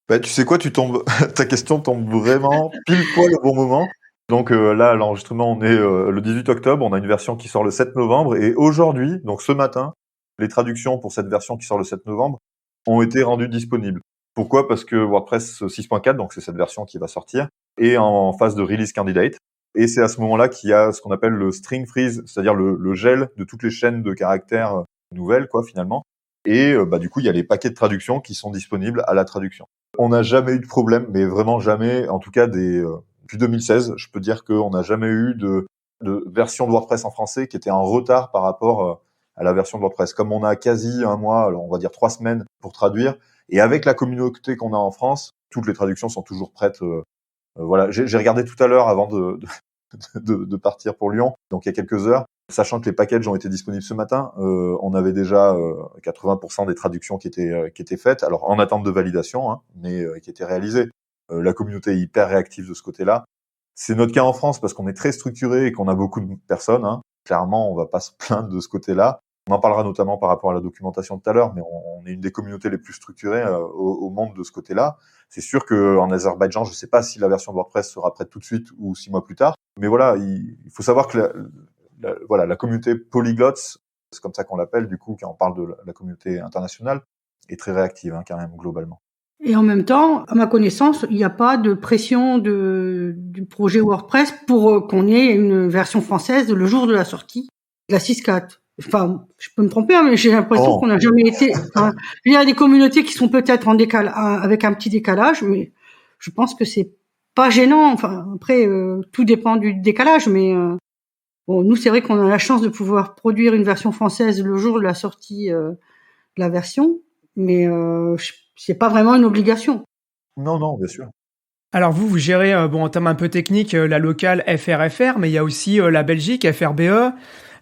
Bah, tu sais quoi, ta question tombe vraiment pile poil au bon moment. Donc là, l'enregistrement, on est le 18 octobre, on a une version qui sort le 7 novembre, et aujourd'hui, donc ce matin, les traductions pour cette version qui sort le 7 novembre ont été rendues disponibles. Pourquoi? Parce que WordPress 6.4, donc c'est cette version qui va sortir, est en phase de release candidate. Et c'est à ce moment-là qu'il y a ce qu'on appelle le string freeze, c'est-à-dire le gel de toutes les chaînes de caractères nouvelles, quoi, finalement. Et du coup, il y a les paquets de traduction qui sont disponibles à la traduction. On n'a jamais eu de problème, mais vraiment jamais. En tout cas, depuis 2016, je peux dire qu'on n'a jamais eu de version de WordPress en français qui était en retard par rapport à la version de WordPress. Comme on a quasi un mois, alors on va dire 3 semaines pour traduire, et avec la communauté qu'on a en France, toutes les traductions sont toujours prêtes. Voilà, j'ai regardé tout à l'heure avant de partir pour Lyon, donc il y a quelques heures, sachant que les packages ont été disponibles ce matin, on avait déjà 80% des traductions qui étaient faites, alors en attente de validation, hein, mais qui étaient réalisées. La communauté est hyper réactive de ce côté-là. C'est notre cas en France parce qu'on est très structuré et qu'on a beaucoup de personnes. Hein. Clairement, on va pas se plaindre de ce côté-là. On en parlera notamment par rapport à la documentation tout à l'heure, mais on est une des communautés les plus structurées au monde de ce côté-là. C'est sûr qu'en Azerbaïdjan, je ne sais pas si la version de WordPress sera prête tout de suite ou 6 mois plus tard. Mais voilà, il faut savoir que la communauté polyglots, c'est comme ça qu'on l'appelle du coup, quand on parle de la communauté internationale, est très réactive, hein, quand même, globalement. Et en même temps, à ma connaissance, il n'y a pas de pression du projet WordPress pour qu'on ait une version française le jour de la sortie de la 6.4. Enfin, je peux me tromper, mais j'ai l'impression qu'on n'a jamais été. Enfin, il y a des communautés qui sont peut-être en avec un petit décalage, mais je pense que c'est pas gênant. Enfin, après, tout dépend du décalage, mais bon, nous, c'est vrai qu'on a la chance de pouvoir produire une version française le jour de la sortie de la version, mais c'est pas vraiment une obligation. Non, bien sûr. Alors vous gérez, en termes un peu techniques, la locale FRFR, mais il y a aussi la Belgique, FRBE,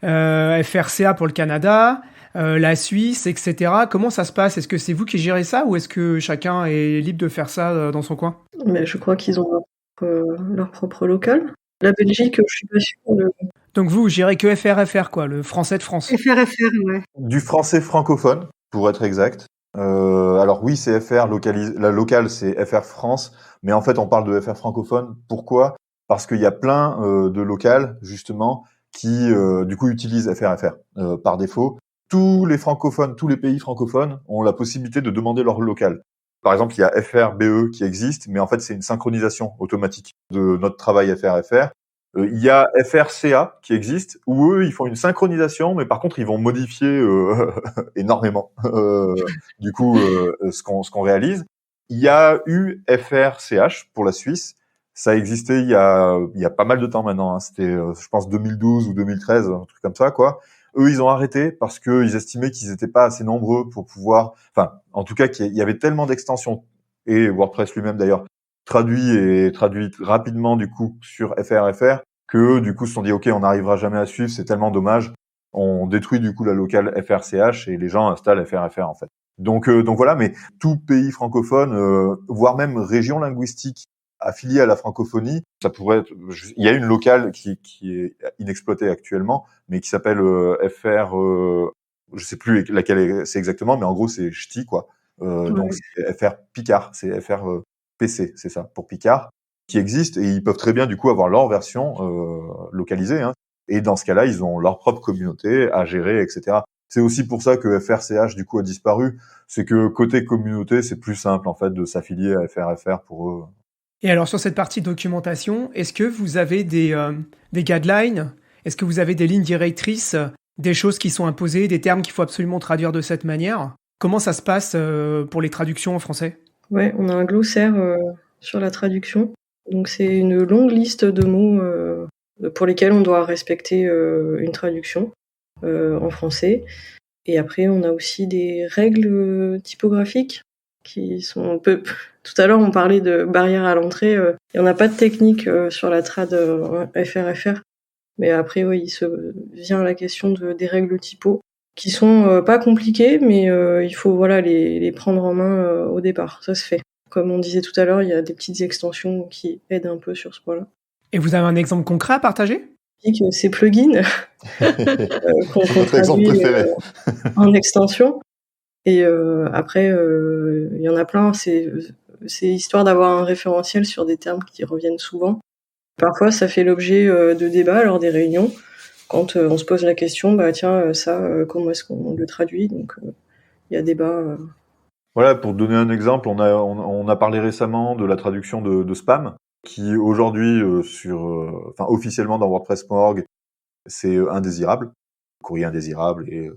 FRCA pour le Canada, la Suisse, etc. Comment ça se passe? Est-ce que c'est vous qui gérez ça ou est-ce que chacun est libre de faire ça dans son coin? Mais je crois qu'ils ont leur propre local. La Belgique, je suis pas sûre. Donc vous gérez que FRFR, quoi, le français de France. FRFR, ouais. Du français francophone, pour être exact. Alors oui, c'est FR la locale, c'est FR France, mais en fait, on parle de FR francophone. Pourquoi? Parce qu'il y a plein de locales, justement, qui du coup utilisent FRFR par défaut. Tous les francophones, tous les pays francophones ont la possibilité de demander leur local. Par exemple, il y a FRBE qui existe, mais en fait, c'est une synchronisation automatique de notre travail FRFR. Il y a FRCA qui existe, où eux, ils font une synchronisation, mais par contre, ils vont modifier énormément du coup ce qu'on réalise. Il y a eu FRCH pour la Suisse. Ça a existé il y a pas mal de temps maintenant. Hein. C'était, je pense, 2012 ou 2013, un truc comme ça, quoi. Eux, ils ont arrêté parce qu'ils estimaient qu'ils n'étaient pas assez nombreux pour pouvoir... Enfin, en tout cas, qu'il y avait tellement d'extensions, et WordPress lui-même d'ailleurs, traduit rapidement du coup sur FRFR que du coup se sont dit ok, on n'arrivera jamais à suivre, c'est tellement dommage, on détruit du coup la locale FRCH et les gens installent FRFR en fait. Donc voilà, mais tout pays francophone, voire même région linguistique affiliée à la francophonie, ça pourrait être. Il y a une locale qui est inexploitée actuellement, mais qui s'appelle FR. Je sais plus laquelle c'est exactement, mais en gros c'est ch'ti quoi. Donc c'est FR Picard, c'est FR PC, c'est ça, pour Picard, qui existe et ils peuvent très bien du coup avoir leur version localisée. Hein, et dans ce cas-là, ils ont leur propre communauté à gérer, etc. C'est aussi pour ça que FRCH du coup a disparu. C'est que côté communauté, c'est plus simple en fait de s'affilier à FRFR pour eux. Et alors sur cette partie documentation, est-ce que vous avez des guidelines? Est-ce que vous avez des lignes directrices, des choses qui sont imposées, des termes qu'il faut absolument traduire de cette manière? Comment ça se passe pour les traductions en français? Ouais, on a un glossaire sur la traduction. Donc c'est une longue liste de mots pour lesquels on doit respecter une traduction en français. Et après, on a aussi des règles typographiques qui sont Tout à l'heure, on parlait de barrières à l'entrée. Il n'y en a pas de technique sur la trad FRFR. Mais après, oui, il se vient la question des règles typo qui sont pas compliquées, mais il faut les prendre en main au départ. Ça se fait. Comme on disait tout à l'heure, il y a des petites extensions qui aident un peu sur ce point-là. Et vous avez un exemple concret à partager? Ces plugins qu'on traduit en extension. Et après, il y en a plein. C'est histoire d'avoir un référentiel sur des termes qui reviennent souvent. Parfois, ça fait l'objet de débats lors des réunions. Quand on se pose la question, comment est-ce qu'on le traduit? Donc, il y a débat. Voilà, pour donner un exemple, on a parlé récemment de la traduction de spam. qui aujourd'hui officiellement dans WordPress.org, c'est indésirable, courrier indésirable et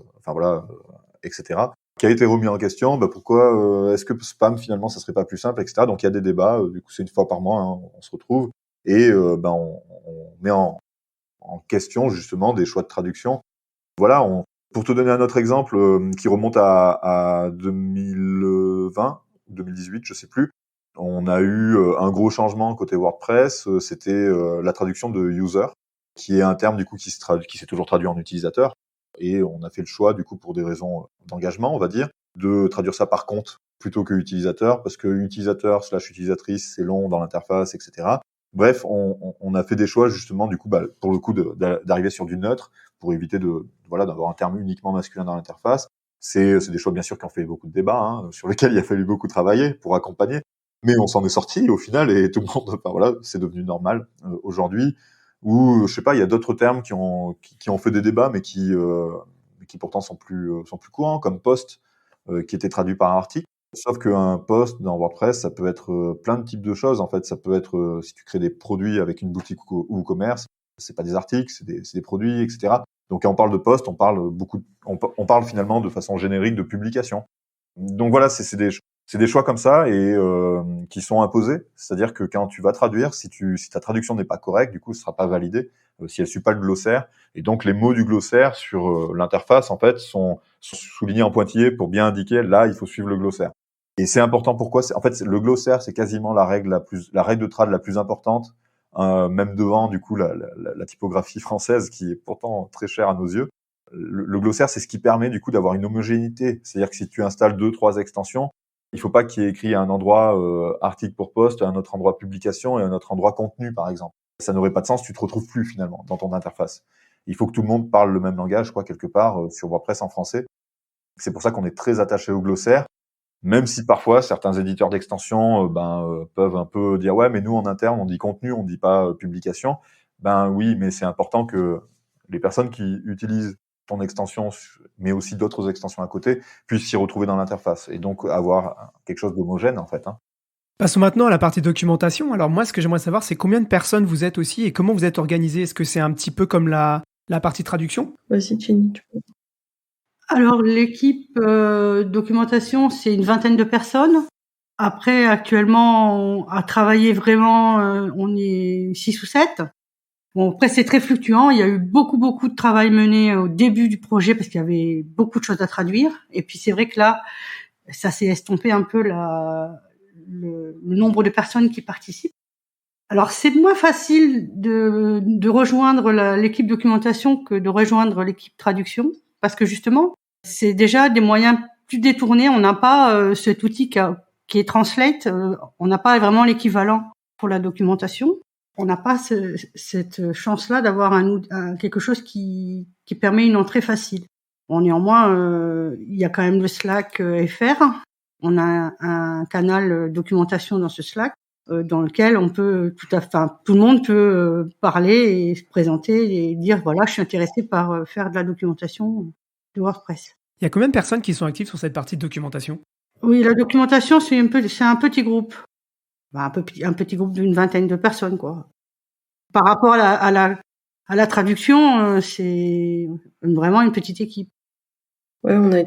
etc. Qui a été remis en question. Pourquoi est-ce que spam finalement ça serait pas plus simple, etc. Donc il y a des débats. Du coup c'est une fois par mois, hein, on se retrouve et on met en question justement des choix de traduction. Voilà, pour te donner un autre exemple qui remonte à 2020, 2018, je sais plus. On a eu un gros changement côté WordPress, c'était la traduction de user, qui est un terme du coup qui s'est toujours traduit en utilisateur. Et on a fait le choix du coup pour des raisons d'engagement, on va dire, de traduire ça par compte plutôt que utilisateur, parce que utilisateur/utilisatrice c'est long dans l'interface, etc. Bref, on a fait des choix justement du coup pour le coup d'arriver sur du neutre pour éviter d'avoir un terme uniquement masculin dans l'interface. C'est des choix bien sûr qui ont fait beaucoup de débats, hein, sur lesquels il a fallu beaucoup travailler pour accompagner. Mais on s'en est sorti au final et tout le monde, c'est devenu normal aujourd'hui. Ou je sais pas, il y a d'autres termes qui ont fait des débats, mais qui pourtant sont plus courants, comme post, qui était traduit par article. Sauf qu'un post dans WordPress, ça peut être plein de types de choses. En fait, ça peut être si tu crées des produits avec une boutique ou commerce, c'est pas des articles, c'est des produits, etc. Donc quand on parle de post, on parle finalement de façon générique de publication. Donc voilà, c'est des choix comme ça et qui sont imposés. C'est-à-dire que quand tu vas traduire, si ta traduction n'est pas correcte, du coup, ce sera pas validé si elle suit pas le glossaire. Et donc les mots du glossaire sur l'interface en fait sont soulignés en pointillé pour bien indiquer là il faut suivre le glossaire. Et c'est important pourquoi en fait le glossaire c'est quasiment la règle de trad la plus importante, même devant du coup la typographie française qui est pourtant très chère à nos yeux. Le glossaire c'est ce qui permet du coup d'avoir une homogénéité. C'est-à-dire que si tu installes 2-3 extensions, il faut pas qu'il y ait écrit à un endroit article pour poste, à un autre endroit publication et à un autre endroit contenu par exemple. Ça n'aurait pas de sens, tu te retrouves plus finalement dans ton interface. Il faut que tout le monde parle le même langage, quelque part, sur WordPress en français. C'est pour ça qu'on est très attaché au glossaire, même si parfois certains éditeurs d'extensions peuvent un peu dire ouais mais nous en interne on dit contenu, on dit pas publication. Ben oui, mais c'est important que les personnes qui utilisent ton extension, mais aussi d'autres extensions à côté, puissent s'y retrouver dans l'interface et donc avoir quelque chose d'homogène en fait. Hein. Passons maintenant à la partie documentation. Alors moi, ce que j'aimerais savoir, c'est combien de personnes vous êtes aussi et comment vous êtes organisé. Est-ce que c'est un petit peu comme la partie traduction? Vas-y, Jenny, tu peux. Alors l'équipe documentation, c'est une vingtaine de personnes. Après, actuellement, à travailler vraiment, on est 6 ou 7. Bon, après, c'est très fluctuant. Il y a eu beaucoup de travail mené au début du projet parce qu'il y avait beaucoup de choses à traduire. Et puis, c'est vrai que là, ça s'est estompé un peu le nombre de personnes qui participent. Alors, c'est moins facile de rejoindre l'équipe documentation que de rejoindre l'équipe traduction parce que justement, c'est déjà des moyens plus détournés. On n'a pas cet outil qui est Translate. On n'a pas vraiment l'équivalent pour la documentation. On n'a pas cette chance-là d'avoir quelque chose qui permet une entrée facile. Bon, néanmoins, il y a quand même le Slack FR. On a un canal documentation dans ce Slack dans lequel on peut tout le monde peut parler et se présenter et dire voilà, je suis intéressé par faire de la documentation de WordPress. Il y a combien de personnes qui sont actives sur cette partie de documentation? Oui, la documentation c'est un petit groupe. Un petit groupe d'une vingtaine de personnes, quoi. Par rapport à la traduction, c'est vraiment une petite équipe. Ouais, on a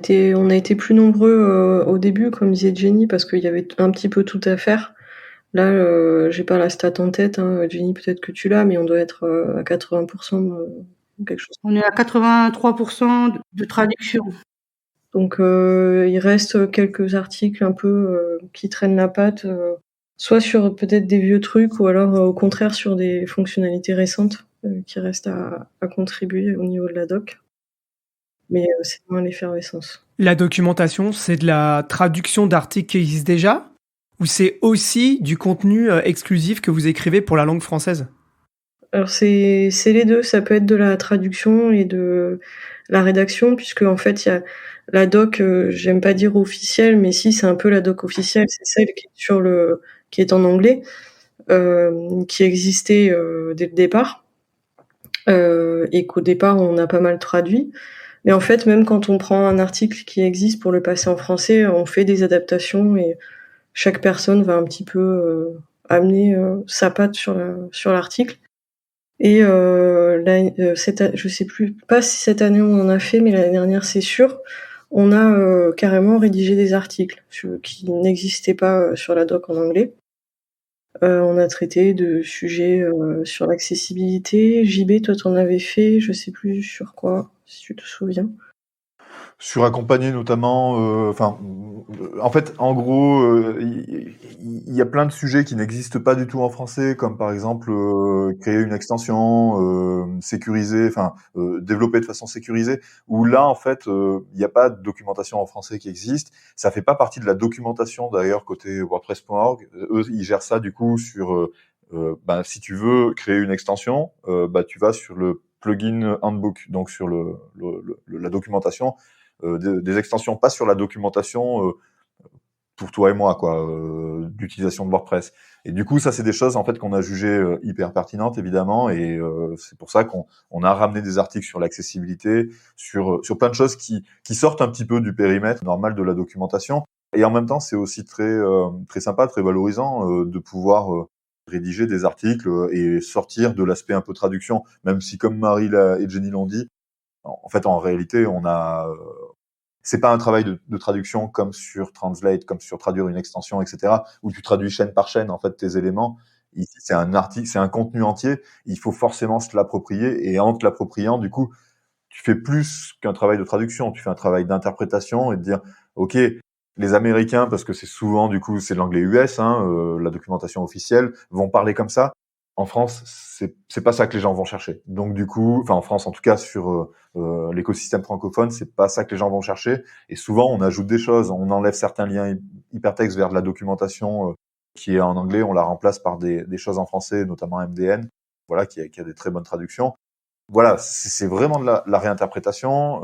été plus nombreux au début, comme disait Jenny, parce qu'il y avait un petit peu tout à faire. Là, j'ai pas la stat en tête, hein. Jenny, peut-être que tu l'as, mais on doit être à 80% quelque chose. On est à 83% de traduction. Donc il reste quelques articles un peu qui traînent la patte, soit sur peut-être des vieux trucs, ou alors au contraire sur des fonctionnalités récentes qui restent à contribuer au niveau de la doc. Mais c'est moins l'effervescence. La documentation, c'est de la traduction d'articles qui existent déjà? Ou c'est aussi du contenu exclusif que vous écrivez pour la langue française? Alors c'est les deux, ça peut être de la traduction et de la rédaction, puisque en fait il y a la doc, j'aime pas dire officielle, mais si, c'est un peu la doc officielle, c'est celle qui est en anglais, qui existait dès le départ, et qu'au départ on a pas mal traduit. Mais en fait, même quand on prend un article qui existe pour le passer en français, on fait des adaptations et chaque personne va un petit peu amener sa patte sur l'article. Et je sais pas si cette année on en a fait, mais l'année dernière c'est sûr, on a carrément rédigé des articles qui n'existaient pas sur la doc en anglais. On a traité de sujets sur l'accessibilité. JB, toi t'en avais fait, je sais plus sur quoi, si tu te souviens. Sur accompagner notamment, en fait, en gros, il y a plein de sujets qui n'existent pas du tout en français, comme par exemple créer une extension, sécuriser, développer de façon sécurisée. Où là, en fait, il n'y a pas de documentation en français qui existe. Ça fait pas partie de la documentation d'ailleurs côté WordPress.org. Eux, ils gèrent ça du coup sur, si tu veux créer une extension, tu vas sur le plugin handbook, donc sur la documentation. Des extensions, pas sur la documentation pour toi et moi, quoi, d'utilisation de WordPress. Et du coup, ça, c'est des choses en fait qu'on a jugées hyper pertinentes, évidemment, et c'est pour ça qu'on a ramené des articles sur l'accessibilité, sur plein de choses qui sortent un petit peu du périmètre normal de la documentation. Et en même temps, c'est aussi très sympa, très valorisant de pouvoir rédiger des articles et sortir de l'aspect un peu traduction, même si, comme Marie et Jenny l'ont dit, en fait, en réalité, c'est pas un travail de traduction comme sur Translate, comme sur traduire une extension, etc., où tu traduis chaîne par chaîne, en fait, tes éléments. Ici, c'est un article, c'est un contenu entier. Il faut forcément se l'approprier. Et en te l'appropriant, du coup, tu fais plus qu'un travail de traduction. Tu fais un travail d'interprétation et de dire, OK, les Américains, parce que c'est souvent, du coup, c'est l'anglais US, la documentation officielle, vont parler comme ça. En France, c'est pas ça que les gens vont chercher. Donc du coup, en France en tout cas sur l'écosystème francophone, c'est pas ça que les gens vont chercher. Et souvent, on ajoute des choses, on enlève certains liens hypertextes vers de la documentation qui est en anglais, on la remplace par des choses en français, notamment MDN, voilà, qui a des très bonnes traductions. Voilà, c'est vraiment de la réinterprétation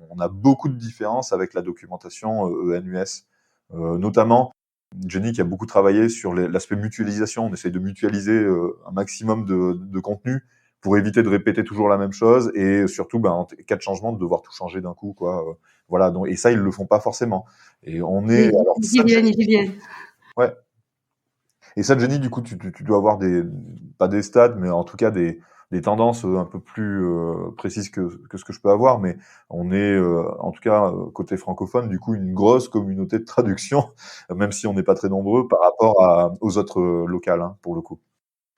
on a beaucoup de différences avec la documentation ENUS, notamment. Jenny qui a beaucoup travaillé sur l'aspect mutualisation. On essaye de mutualiser un maximum de contenu pour éviter de répéter toujours la même chose et surtout, en cas de changement, de devoir tout changer d'un coup, quoi. Voilà. Donc, et ça, ils le font pas forcément. Et on est. Ils viennent. Ouais. Et ça, Jenny, du coup, tu dois avoir pas des stats, mais en tout cas des tendances un peu plus précises que ce que je peux avoir, mais on est en tout cas côté francophone du coup une grosse communauté de traduction, même si on n'est pas très nombreux par rapport aux autres locales, pour le coup.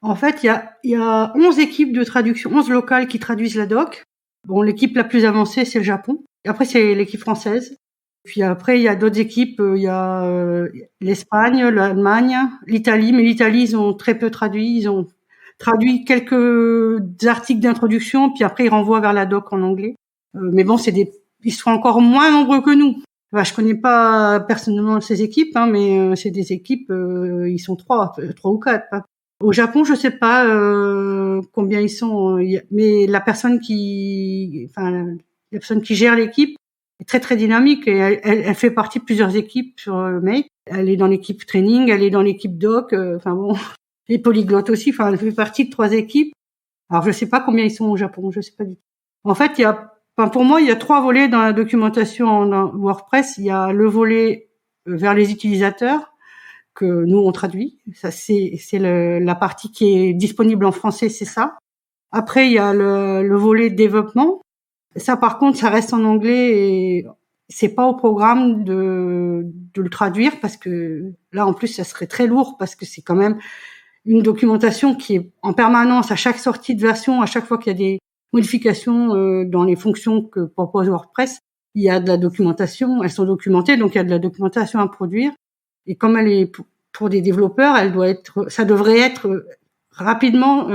En fait, il y a 11 équipes de traduction, 11 locales qui traduisent la doc. Bon, l'équipe la plus avancée, c'est le Japon. Et après, c'est l'équipe française. Puis après, il y a d'autres équipes. Il y a l'Espagne, l'Allemagne, l'Italie. Mais l'Italie, ils ont très peu traduit. Ils ont traduit quelques articles d'introduction. Puis après, ils renvoient vers la doc en anglais. Mais bon, ils sont encore moins nombreux que nous. Enfin, je connais pas personnellement ces équipes, mais c'est des équipes. Ils sont 3 ou 4. Au Japon, je sais pas combien ils sont, mais la personne qui gère l'équipe est très très dynamique et elle fait partie de plusieurs équipes sur Make. Elle est dans l'équipe training, elle est dans l'équipe doc, et polyglotte aussi. Enfin, elle fait partie de 3 équipes. Alors, je sais pas combien ils sont au Japon, je sais pas du tout. En fait, pour moi, il y a 3 volets dans la documentation en WordPress. Il y a le volet vers les utilisateurs, que nous on traduit. Ça c'est la partie qui est disponible en français, c'est ça. Après il y a le volet développement. Ça par contre ça reste en anglais et c'est pas au programme de le traduire parce que là en plus ça serait très lourd parce que c'est quand même une documentation qui est en permanence à chaque sortie de version, à chaque fois qu'il y a des modifications dans les fonctions que propose WordPress, il y a de la documentation, elles sont documentées donc il y a de la documentation à produire. Et comme elle est pour des développeurs, ça devrait être rapidement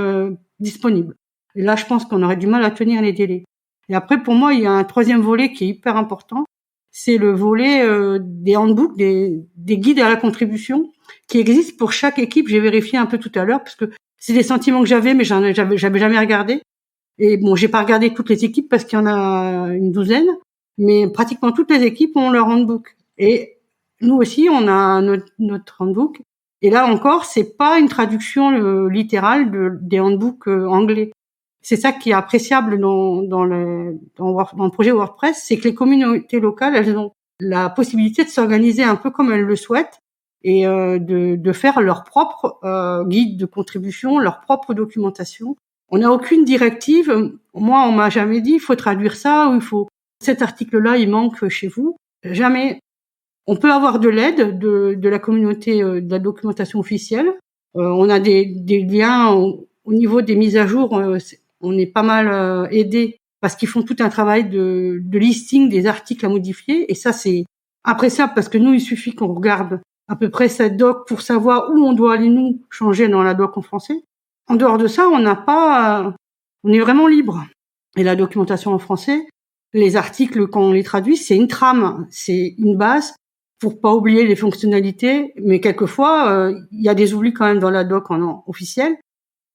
disponible. Et là, je pense qu'on aurait du mal à tenir les délais. Et après, pour moi, il y a un 3e volet qui est hyper important. C'est le volet des handbooks, des guides à la contribution qui existent pour chaque équipe. J'ai vérifié un peu tout à l'heure parce que c'est des sentiments que j'avais, mais j'avais jamais regardé. Et bon, j'ai pas regardé toutes les équipes parce qu'il y en a une douzaine, mais pratiquement toutes les équipes ont leur handbook. Et nous aussi, on a notre handbook. Et là encore, c'est pas une traduction littérale des handbooks anglais. C'est ça qui est appréciable dans le projet WordPress, c'est que les communautés locales, elles ont la possibilité de s'organiser un peu comme elles le souhaitent. et de faire leur propre guide de contribution, leur propre documentation. On n'a aucune directive. Moi, on m'a jamais dit il faut traduire ça ou il faut cet article-là, il manque chez vous. Jamais. On peut avoir de l'aide de la communauté de la documentation officielle. On a des liens au niveau des mises à jour. On est pas mal aidé parce qu'ils font tout un travail de listing des articles à modifier. Et ça, c'est appréciable parce que nous, il suffit qu'on regarde à peu près cette doc pour savoir où on doit aller nous changer dans la doc en français. En dehors de ça, on est vraiment libre. Et la documentation en français, les articles, quand on les traduit, c'est une trame, c'est une base pour pas oublier les fonctionnalités. Mais quelquefois, il y a des oublis quand même dans la doc officielle.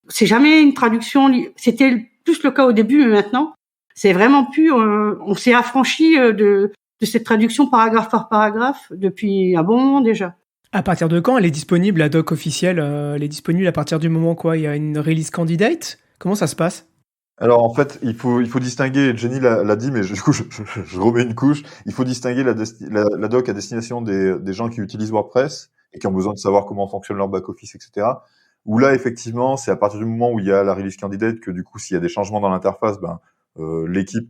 C'est jamais une traduction. C'était plus le cas au début, mais maintenant, c'est vraiment plus. On s'est affranchi de cette traduction paragraphe par paragraphe depuis un bon moment déjà. À partir de quand elle est disponible, la doc officielle? Elle est disponible à partir du moment quoi? Il y a une release candidate? Comment ça se passe? Alors en fait, il faut distinguer, Jenny l'a dit, mais du coup je remets une couche. Il faut distinguer la doc à destination des gens qui utilisent WordPress et qui ont besoin de savoir comment fonctionne leur back-office, etc. Où là, effectivement, c'est à partir du moment où il y a la release candidate que du coup, s'il y a des changements dans l'interface, l'équipe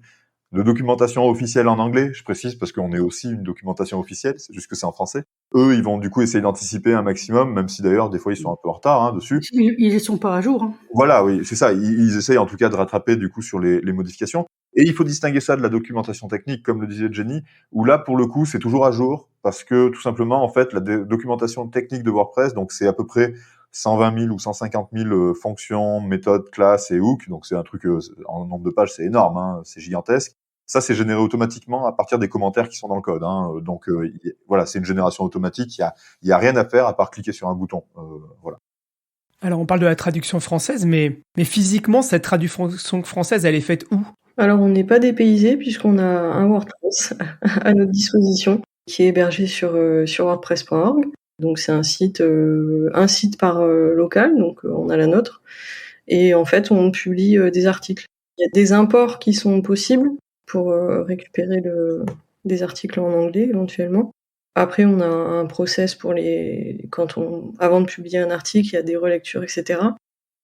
de documentation officielle en anglais, je précise parce qu'on est aussi une documentation officielle, c'est juste que c'est en français. Eux, ils vont du coup essayer d'anticiper un maximum, même si d'ailleurs des fois ils sont un peu en retard dessus. Ils ne sont pas à jour. Voilà, oui, c'est ça. Ils essayent en tout cas de rattraper du coup sur les modifications. Et il faut distinguer ça de la documentation technique, comme le disait Jenny, où là pour le coup c'est toujours à jour parce que tout simplement en fait la documentation technique de WordPress, donc c'est à peu près 120 000 ou 150 000 fonctions, méthodes, classes et hooks. Donc c'est un truc en nombre de pages, c'est énorme, c'est gigantesque. Ça, c'est généré automatiquement à partir des commentaires qui sont dans le code. Donc voilà, c'est une génération automatique. Il y a rien à faire à part cliquer sur un bouton. Voilà. Alors on parle de la traduction française, mais physiquement, cette traduction française, elle est faite où? Alors on n'est pas dépaysé puisqu'on a un WordPress à notre disposition qui est hébergé sur wordpress.org. Donc c'est un site par local, donc on a la nôtre. Et en fait, on publie des articles. Il y a des imports qui sont possibles pour récupérer des articles en anglais éventuellement. Après, on a un process pour avant de publier un article, il y a des relectures, etc.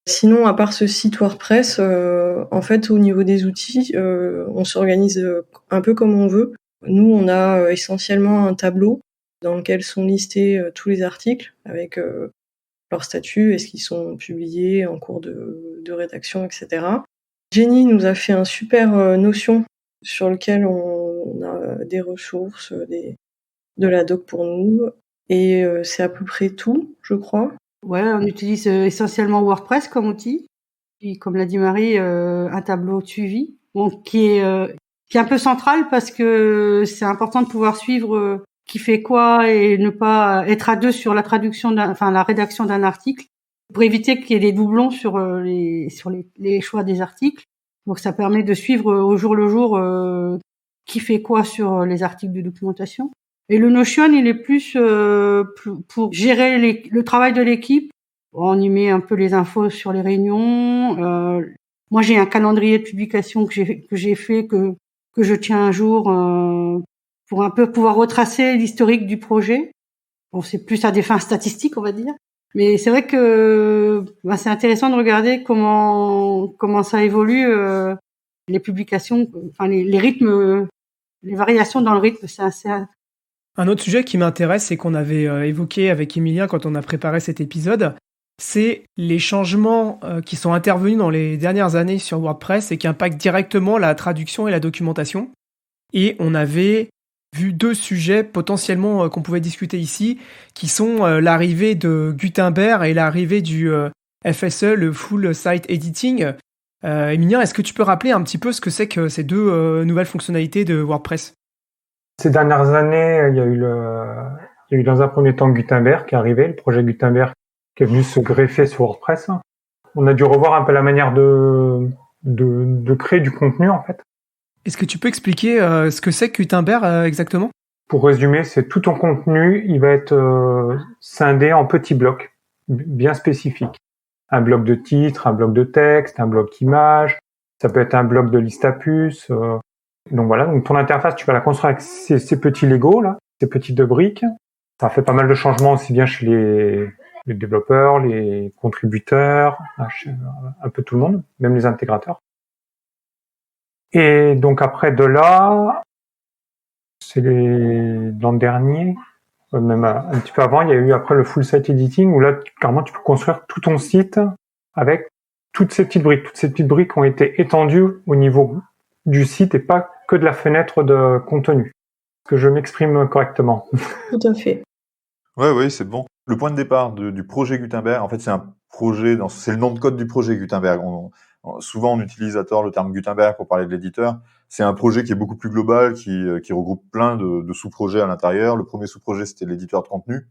Sinon, à part ce site WordPress, en fait, au niveau des outils, on s'organise un peu comme on veut. Nous, on a essentiellement un tableau dans lequel sont listés tous les articles avec leur statut, est-ce qu'ils sont publiés en cours de rédaction, etc. Jenny nous a fait un super Notion sur lequel on a des ressources, de la doc pour nous, et c'est à peu près tout, je crois. Ouais, on utilise essentiellement WordPress comme outil. Puis, comme l'a dit Marie, un tableau de suivi, qui est un peu central parce que c'est important de pouvoir suivre qui fait quoi et ne pas être à deux sur la rédaction d'un article pour éviter qu'il y ait des doublons sur les choix des articles. Donc ça permet de suivre au jour le jour qui fait quoi sur les articles de documentation. Et le Notion, il est plus pour gérer le travail de l'équipe. On y met un peu les infos sur les réunions. Moi, j'ai un calendrier de publication que j'ai fait, que je tiens un jour pour un peu pouvoir retracer l'historique du projet. Bon, c'est plus à des fins statistiques, on va dire. Mais c'est vrai que c'est intéressant de regarder comment ça évolue, les publications, enfin les rythmes, les variations dans le rythme. C'est assez. Un autre sujet qui m'intéresse et qu'on avait évoqué avec Emilien quand on a préparé cet épisode, c'est les changements qui sont intervenus dans les dernières années sur WordPress et qui impactent directement la traduction et la documentation. Et on avait vu deux sujets potentiellement qu'on pouvait discuter ici, qui sont l'arrivée de Gutenberg et l'arrivée du FSE, le Full Site Editing. Emilien, est-ce que tu peux rappeler un petit peu ce que c'est que ces deux nouvelles fonctionnalités de WordPress ? Ces dernières années, il y a eu dans un premier temps Gutenberg qui est arrivé, le projet Gutenberg qui est venu se greffer sur WordPress. On a dû revoir un peu la manière de créer du contenu, en fait. Est-ce que tu peux expliquer ce que c'est que Gutenberg exactement ? Pour résumer, c'est tout ton contenu, il va être scindé en petits blocs bien spécifiques. Un bloc de titre, un bloc de texte, un bloc image, ça peut être un bloc de liste à puces. Donc voilà, donc ton interface, tu vas la construire avec ces petits Lego là, ces petites briques. Ça a fait pas mal de changements aussi bien chez les développeurs, les contributeurs, un peu tout le monde, même les intégrateurs. Et donc après de là, c'est l'an dernier, même un petit peu avant, il y a eu après le full site editing où là, carrément, tu peux construire tout ton site avec toutes ces petites briques. Toutes ces petites briques ont été étendues au niveau du site et pas que de la fenêtre de contenu. Est-ce que je m'exprime correctement? Tout à fait. Oui, c'est bon. Le point de départ du projet Gutenberg, en fait, c'est un projet, c'est le nom de code du projet Gutenberg. Souvent, on utilise à tort le terme Gutenberg pour parler de l'éditeur. C'est un projet qui est beaucoup plus global, qui regroupe plein de sous-projets à l'intérieur. Le premier sous-projet, c'était l'éditeur de contenu.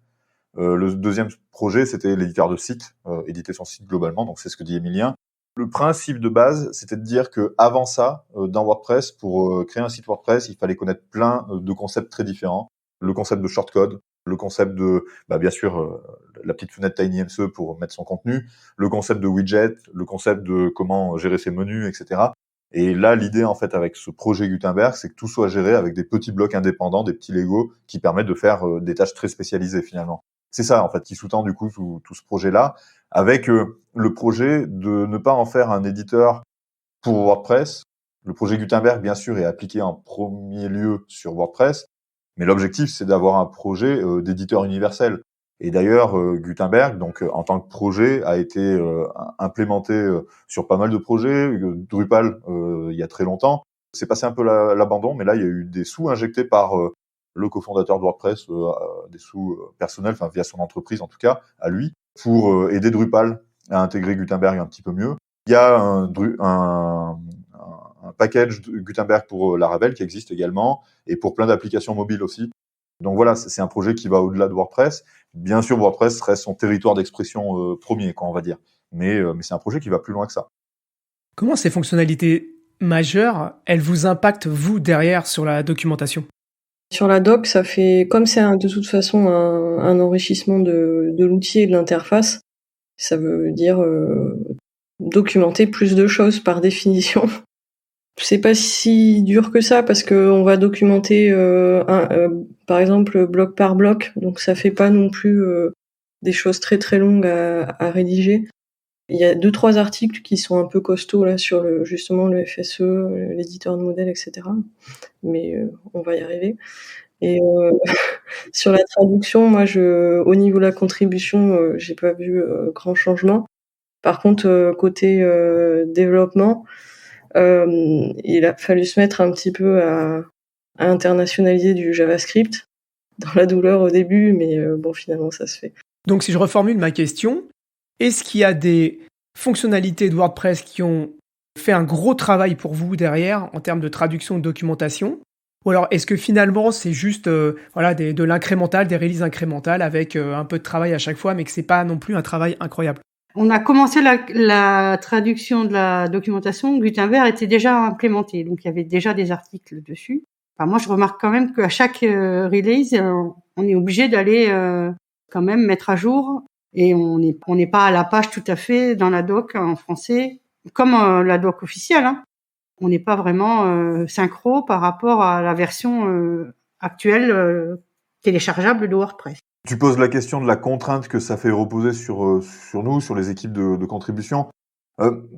Le deuxième projet, c'était l'éditeur de site, éditer son site globalement. Donc, c'est ce que dit Emilien. Le principe de base, c'était de dire que avant ça, dans WordPress, pour créer un site WordPress, il fallait connaître plein de concepts très différents. Le concept de shortcode, le concept de, bien sûr, la petite fenêtre TinyMCE pour mettre son contenu, le concept de widget, le concept de comment gérer ses menus, etc. Et là, l'idée, en fait, avec ce projet Gutenberg, c'est que tout soit géré avec des petits blocs indépendants, des petits Lego qui permettent de faire des tâches très spécialisées, finalement. C'est ça, en fait, qui sous-tend, du coup, tout ce projet-là, avec le projet de ne pas en faire un éditeur pour WordPress. Le projet Gutenberg, bien sûr, est appliqué en premier lieu sur WordPress, mais l'objectif, c'est d'avoir un projet d'éditeur universel. Et d'ailleurs, Gutenberg, donc en tant que projet, a été implémenté sur pas mal de projets. Drupal, il y a très longtemps. C'est passé un peu l'abandon, mais là, il y a eu des sous injectés par le cofondateur de WordPress, des sous personnels, enfin via son entreprise en tout cas, à lui, pour aider Drupal à intégrer Gutenberg un petit peu mieux. Il y a un package de Gutenberg pour Laravel qui existe également, et pour plein d'applications mobiles aussi. Donc voilà, c'est un projet qui va au-delà de WordPress. Bien sûr, WordPress reste son territoire d'expression premier, on va dire. Mais c'est un projet qui va plus loin que ça. Comment ces fonctionnalités majeures, elles vous impactent, vous, derrière, sur la documentation? Sur la doc, ça fait, comme c'est de toute façon un enrichissement de l'outil et de l'interface, ça veut dire documenter plus de choses par définition. C'est pas si dur que ça parce que on va documenter par exemple bloc par bloc, donc ça fait pas non plus des choses très très longues à rédiger. Il y a 2-3 articles qui sont un peu costauds là sur justement le FSE, l'éditeur de modèles, etc. Mais on va y arriver. Et sur la traduction, moi au niveau de la contribution, j'ai pas vu grand changement. Par contre, côté développement, il a fallu se mettre un petit peu à internationaliser du JavaScript dans la douleur au début, mais bon, finalement, ça se fait. Donc, si je reformule ma question, est-ce qu'il y a des fonctionnalités de WordPress qui ont fait un gros travail pour vous derrière en termes de traduction et de documentation? Ou alors, est-ce que finalement, c'est juste de l'incrémental, des releases incrémentales avec un peu de travail à chaque fois, mais que c'est pas non plus un travail incroyable? On a commencé la traduction de la documentation. Gutenberg était déjà implémenté, donc il y avait déjà des articles dessus. Enfin, moi, je remarque quand même qu'à chaque release, on est obligé d'aller quand même mettre à jour, et on n'est pas à la page tout à fait dans la doc en français, comme la doc officielle. Hein. On n'est pas vraiment synchro par rapport à la version actuelle téléchargeable de WordPress. Tu poses la question de la contrainte que ça fait reposer sur nous, sur les équipes de contribution.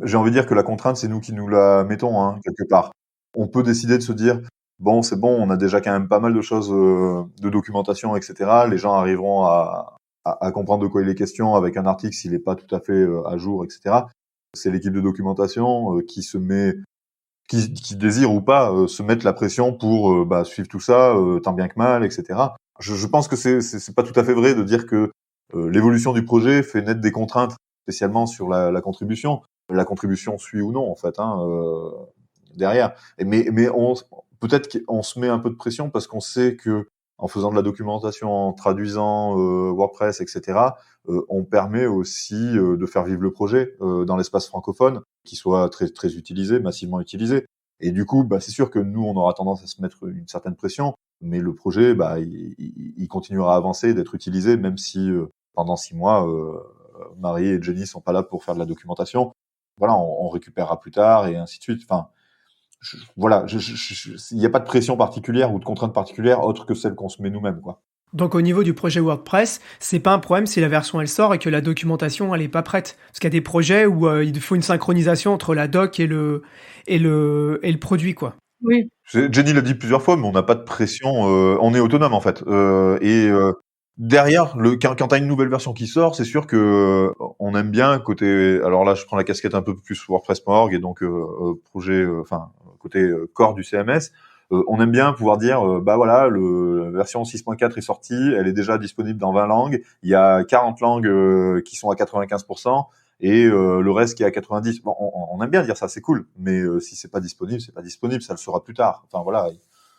J'ai envie de dire que la contrainte, c'est nous qui nous la mettons, hein, quelque part. On peut décider de se dire, bon, c'est bon, on a déjà quand même pas mal de choses de documentation, etc. Les gens arriveront à comprendre de quoi il est question avec un article s'il n'est pas tout à fait à jour, etc. C'est l'équipe de documentation qui se met, qui désire ou pas se mettre la pression pour suivre tout ça tant bien que mal, etc. Je pense que c'est pas tout à fait vrai de dire que l'évolution du projet fait naître des contraintes, spécialement sur la contribution. La contribution suit ou non, en fait, derrière. Mais peut-être qu'on se met un peu de pression parce qu'on sait que en faisant de la documentation, en traduisant WordPress, etc., on permet aussi de faire vivre le projet dans l'espace francophone, qui soit très très utilisé, massivement utilisé. Et du coup, c'est sûr que nous, on aura tendance à se mettre une certaine pression, mais le projet, il continuera à avancer, d'être utilisé, même si pendant 6 mois, Marie et Jenny sont pas là pour faire de la documentation. Voilà, on récupérera plus tard et ainsi de suite. Enfin, il n'y a pas de pression particulière ou de contrainte particulière autre que celle qu'on se met nous-mêmes, quoi. Donc au niveau du projet WordPress, c'est pas un problème si la version elle sort et que la documentation elle est pas prête. Parce qu'il y a des projets où il faut une synchronisation entre la doc et le produit, quoi. Oui. Jenny l'a dit plusieurs fois, mais on n'a pas de pression. On est autonome en fait. Derrière, quand t'as une nouvelle version qui sort, c'est sûr que on aime bien côté. Alors là, je prends la casquette un peu plus WordPress.org et donc projet, côté core du CMS. On aime bien pouvoir dire, bah voilà, la version 6.4 est sortie, elle est déjà disponible dans 20 langues. Il y a 40 langues qui sont à 95%. Et le reste qui est à 90. Bon, on aime bien dire ça, c'est cool. Mais si c'est pas disponible, c'est pas disponible. Ça le sera plus tard. Enfin voilà,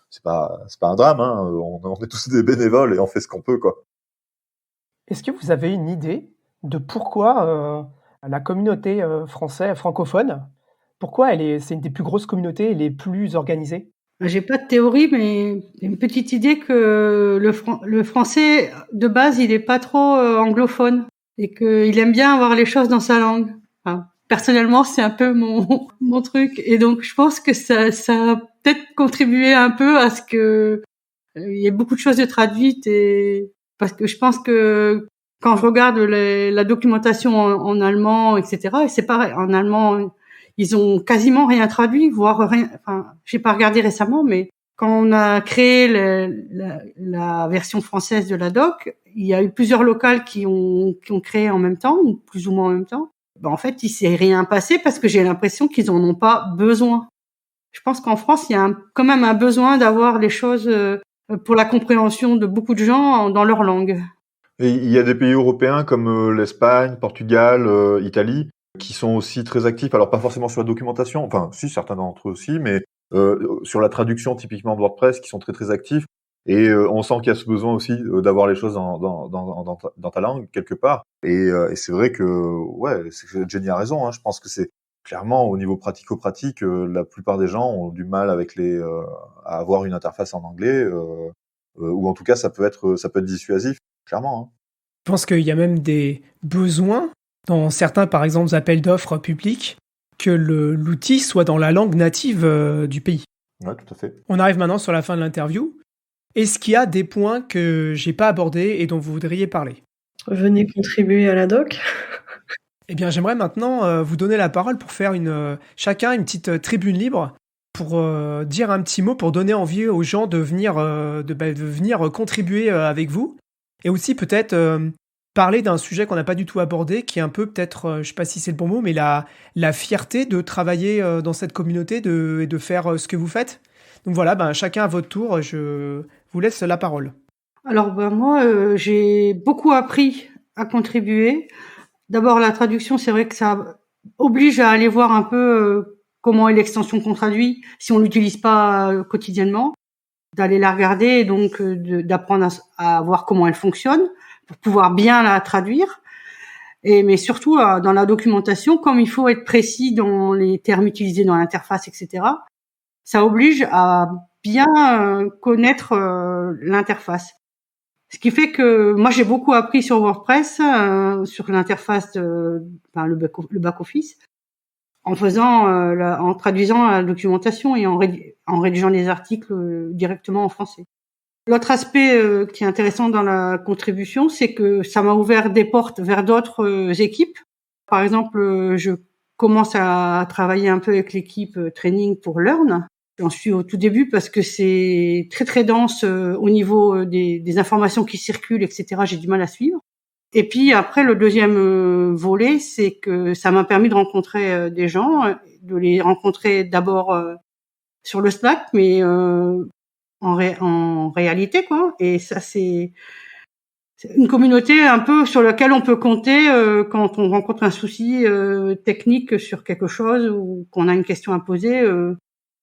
c'est pas un drame. Hein. On est tous des bénévoles et on fait ce qu'on peut, quoi. Est-ce que vous avez une idée de pourquoi la communauté française francophone, pourquoi c'est une des plus grosses communautés et les plus organisées? J'ai pas de théorie, mais une petite idée que le français, de base, il est pas trop anglophone et qu'il aime bien avoir les choses dans sa langue. Enfin, personnellement, c'est un peu mon truc. Et donc, je pense que ça a peut-être contribué un peu à ce que il y ait beaucoup de choses de traduites et parce que je pense que quand je regarde la documentation en allemand, etc., et c'est pareil, en allemand, ils ont quasiment rien traduit, voire rien. Enfin, j'ai pas regardé récemment, mais quand on a créé la version française de la doc, il y a eu plusieurs locales qui ont créé en même temps, ou plus ou moins en même temps. Ben, en fait, il s'est rien passé parce que j'ai l'impression qu'ils en ont pas besoin. Je pense qu'en France, il y a quand même un besoin d'avoir les choses pour la compréhension de beaucoup de gens dans leur langue. Et il y a des pays européens comme l'Espagne, Portugal, Italie, qui sont aussi très actifs. Alors pas forcément sur la documentation, enfin si certains d'entre eux aussi, mais sur la traduction typiquement de WordPress, qui sont très très actifs. Et on sent qu'il y a ce besoin aussi d'avoir les choses dans ta langue quelque part. Et c'est vrai que Jenny a raison. Hein, je pense que c'est clairement au niveau pratico-pratique, la plupart des gens ont du mal avec à avoir une interface en anglais, ou en tout cas ça peut être dissuasif, clairement. Hein. Je pense qu'il y a même des besoins dans certains, par exemple, appels d'offres publics, que l'outil soit dans la langue native du pays. Ouais, tout à fait. On arrive maintenant sur la fin de l'interview. Est-ce qu'il y a des points que j'ai pas abordés et dont vous voudriez parler? Venez contribuer à la doc. Eh bien, j'aimerais maintenant vous donner la parole pour faire chacun une petite tribune libre pour dire un petit mot, pour donner envie aux gens de venir contribuer avec vous. Et aussi peut-être parler d'un sujet qu'on n'a pas du tout abordé, qui est un peu peut-être, je sais pas si c'est le bon mot, mais la fierté de travailler dans cette communauté et de faire ce que vous faites. Donc voilà, chacun à votre tour, je vous laisse la parole. Alors moi, j'ai beaucoup appris à contribuer. D'abord, la traduction, c'est vrai que ça oblige à aller voir un peu comment est l'extension qu'on traduit si on l'utilise pas quotidiennement, d'aller la regarder et donc d'apprendre à voir comment elle fonctionne pour pouvoir bien la traduire. Mais surtout dans la documentation, comme il faut être précis dans les termes utilisés dans l'interface, etc., ça oblige à bien connaître l'interface. Ce qui fait que moi j'ai beaucoup appris sur WordPress, sur l'interface, le back office, en traduisant la documentation et en rédigeant les articles directement en français. L'autre aspect qui est intéressant dans la contribution, c'est que ça m'a ouvert des portes vers d'autres équipes. Par exemple, je commence à travailler un peu avec l'équipe training pour Learn. J'en suis au tout début parce que c'est très très dense au niveau des informations qui circulent, etc. J'ai du mal à suivre. Et puis après, le deuxième volet, c'est que ça m'a permis de rencontrer des gens, de les rencontrer d'abord sur le Slack, mais en réalité, quoi. Et ça, c'est une communauté un peu sur laquelle on peut compter quand on rencontre un souci technique sur quelque chose ou qu'on a une question à poser.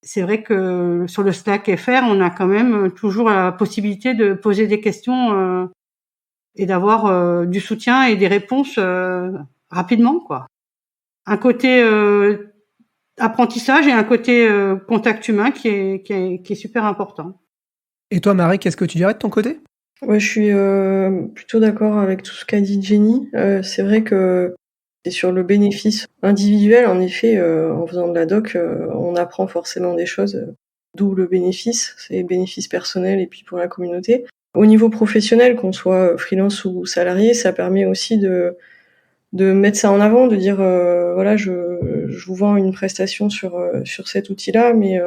C'est vrai que sur le Slack FR, on a quand même toujours la possibilité de poser des questions et d'avoir du soutien et des réponses rapidement, quoi. Un côté apprentissage et un côté contact humain qui est super important. Et toi, Marie, qu'est-ce que tu dirais de ton côté? Ouais, je suis plutôt d'accord avec tout ce qu'a dit Jenny. C'est vrai que c'est sur le bénéfice individuel, en effet, en faisant de la doc, on apprend forcément des choses, d'où le bénéfice, c'est bénéfice personnel et puis pour la communauté. Au niveau professionnel, qu'on soit freelance ou salarié, ça permet aussi de mettre ça en avant, de dire voilà, je vous vends une prestation sur cet outil-là, mais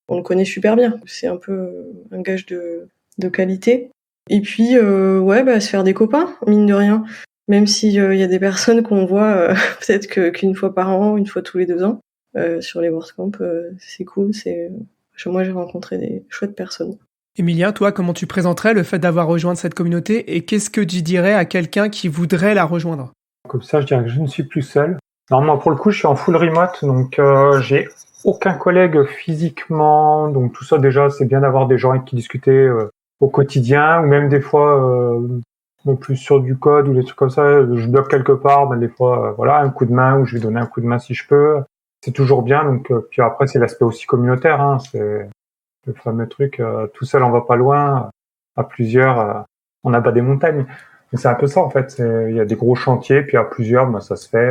on le connaît super bien. C'est un peu un gage de qualité. Et puis se faire des copains, mine de rien. Même s'il y a des personnes qu'on voit peut-être qu'une fois par an, une fois tous les 2 ans, sur les WordCamp, c'est cool. Moi, j'ai rencontré des chouettes personnes. Emilia, toi, comment tu présenterais le fait d'avoir rejoint cette communauté et qu'est-ce que tu dirais à quelqu'un qui voudrait la rejoindre? Comme ça, je dirais que je ne suis plus seul. Non, moi, pour le coup, je suis en full remote, donc j'ai aucun collègue physiquement. Donc tout ça, déjà, c'est bien d'avoir des gens avec qui discuter au quotidien, ou même des fois, plus sur du code ou des trucs comme ça. Je bloque quelque part, des fois, voilà, un coup de main, ou je vais donner un coup de main si je peux. C'est toujours bien. Donc puis après, c'est l'aspect aussi communautaire. Hein, c'est le fameux truc, tout seul on va pas loin, à plusieurs on abat des montagnes. Mais c'est un peu ça en fait, il y a des gros chantiers, puis à plusieurs ça se fait,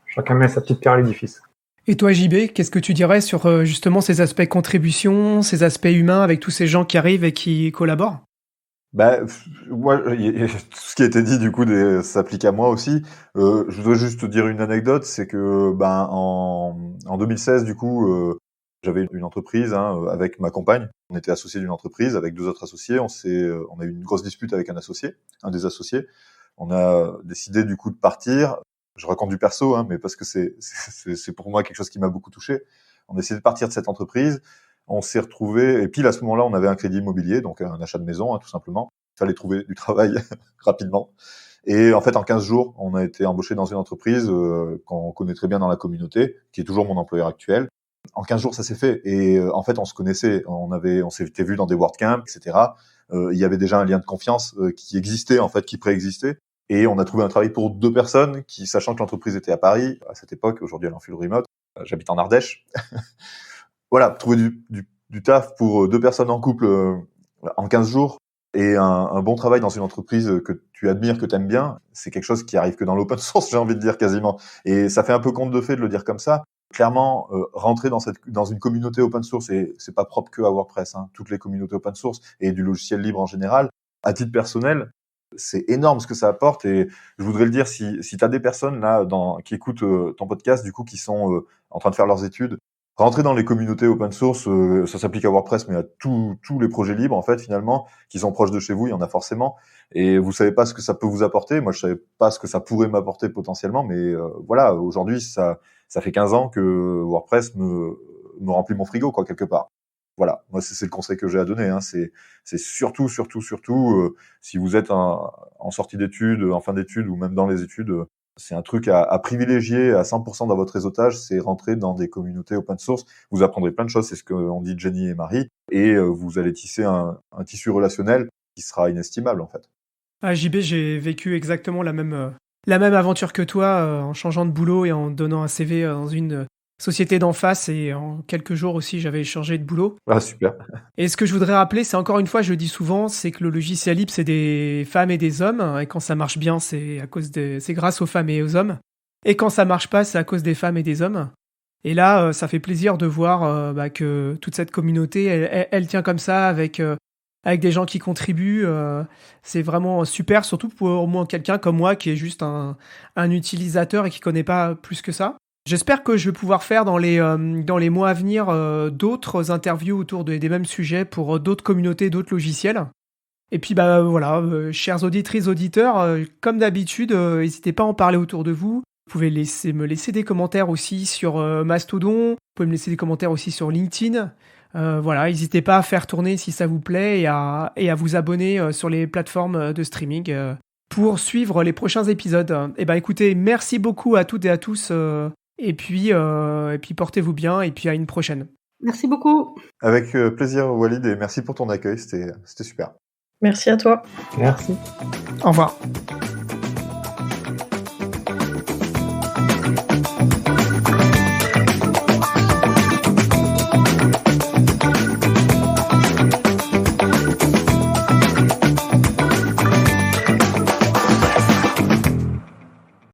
chacun met sa petite pierre à l'édifice. Et toi JB, qu'est-ce que tu dirais sur justement ces aspects contribution, ces aspects humains avec tous ces gens qui arrivent et qui collaborent? Moi, tout ce qui a été dit du coup s'applique à moi aussi. Je voudrais juste te dire une anecdote, c'est que en 2016 du coup j'avais une entreprise avec ma compagne. On était associés d'une entreprise avec 2 autres associés. On a eu une grosse dispute avec un des associés. On a décidé du coup de partir. Je raconte du perso, mais parce que c'est pour moi quelque chose qui m'a beaucoup touché. On a décidé de partir de cette entreprise. On s'est retrouvés, et puis à ce moment-là, on avait un crédit immobilier, donc un achat de maison, tout simplement. Il fallait trouver du travail rapidement. Et en fait, en 15 jours, on a été embauché dans une entreprise qu'on connaît très bien dans la communauté, qui est toujours mon employeur actuel. En 15 jours, ça s'est fait. Et en fait, on se connaissait, on s'était vus dans des WordCamp, etc. Il y avait déjà un lien de confiance qui existait, en fait, qui préexistait. Et on a trouvé un travail pour 2 personnes, sachant que l'entreprise était à Paris à cette époque. Aujourd'hui, elle est en full remote. J'habite en Ardèche. Voilà, trouver du taf pour 2 personnes en couple en 15 jours et un bon travail dans une entreprise que tu admires, que tu aimes bien, c'est quelque chose qui arrive que dans l'open source, j'ai envie de dire quasiment. Et ça fait un peu conte de fées de le dire comme ça. Clairement, rentrer dans une communauté open source, et c'est pas propre que à WordPress, toutes les communautés open source et du logiciel libre en général, à titre personnel, c'est énorme ce que ça apporte. Et je voudrais le dire, si tu as des personnes là qui écoutent ton podcast, du coup, qui sont en train de faire leurs études, rentrer dans les communautés open source, ça s'applique à WordPress, mais à tous les projets libres, en fait, finalement, qui sont proches de chez vous, il y en a forcément. Et vous savez pas ce que ça peut vous apporter. Moi, je savais pas ce que ça pourrait m'apporter potentiellement, mais voilà, aujourd'hui, ça fait 15 ans que WordPress me remplit mon frigo, quoi, quelque part. Voilà, moi, c'est le conseil que j'ai à donner. C'est surtout, si vous êtes en sortie d'études, en fin d'études, ou même dans les études, c'est un truc à privilégier à 100% dans votre réseautage, c'est rentrer dans des communautés open source. Vous apprendrez plein de choses, c'est ce qu'ont dit Jenny et Marie, et vous allez tisser un tissu relationnel qui sera inestimable, en fait. JB, j'ai vécu exactement la même aventure que toi, en changeant de boulot et en donnant un CV dans une société d'en face, et en quelques jours aussi, j'avais changé de boulot. Ah, super. Et ce que je voudrais rappeler, c'est encore une fois, je le dis souvent, c'est que le logiciel libre, c'est des femmes et des hommes, et quand ça marche bien, c'est grâce aux femmes et aux hommes. Et quand ça marche pas, c'est à cause des femmes et des hommes. Et là, ça fait plaisir de voir que toute cette communauté, elle tient comme ça, avec des gens qui contribuent. C'est vraiment super, surtout pour moi, quelqu'un comme moi qui est juste un utilisateur et qui connaît pas plus que ça. J'espère que je vais pouvoir faire dans les mois à venir d'autres interviews autour des mêmes sujets pour d'autres communautés, d'autres logiciels. Et puis voilà, chères auditrices, auditeurs, comme d'habitude, n'hésitez pas à en parler autour de vous. Vous pouvez me laisser des commentaires aussi sur Mastodon, vous pouvez me laisser des commentaires aussi sur LinkedIn. Voilà, n'hésitez pas à faire tourner si ça vous plaît et à vous abonner sur les plateformes de streaming pour suivre les prochains épisodes. Et écoutez, merci beaucoup à toutes et à tous. Et puis portez-vous bien, et puis à une prochaine. Merci beaucoup. Avec plaisir, Walid, et merci pour ton accueil, c'était super. Merci à toi. Merci. Au revoir.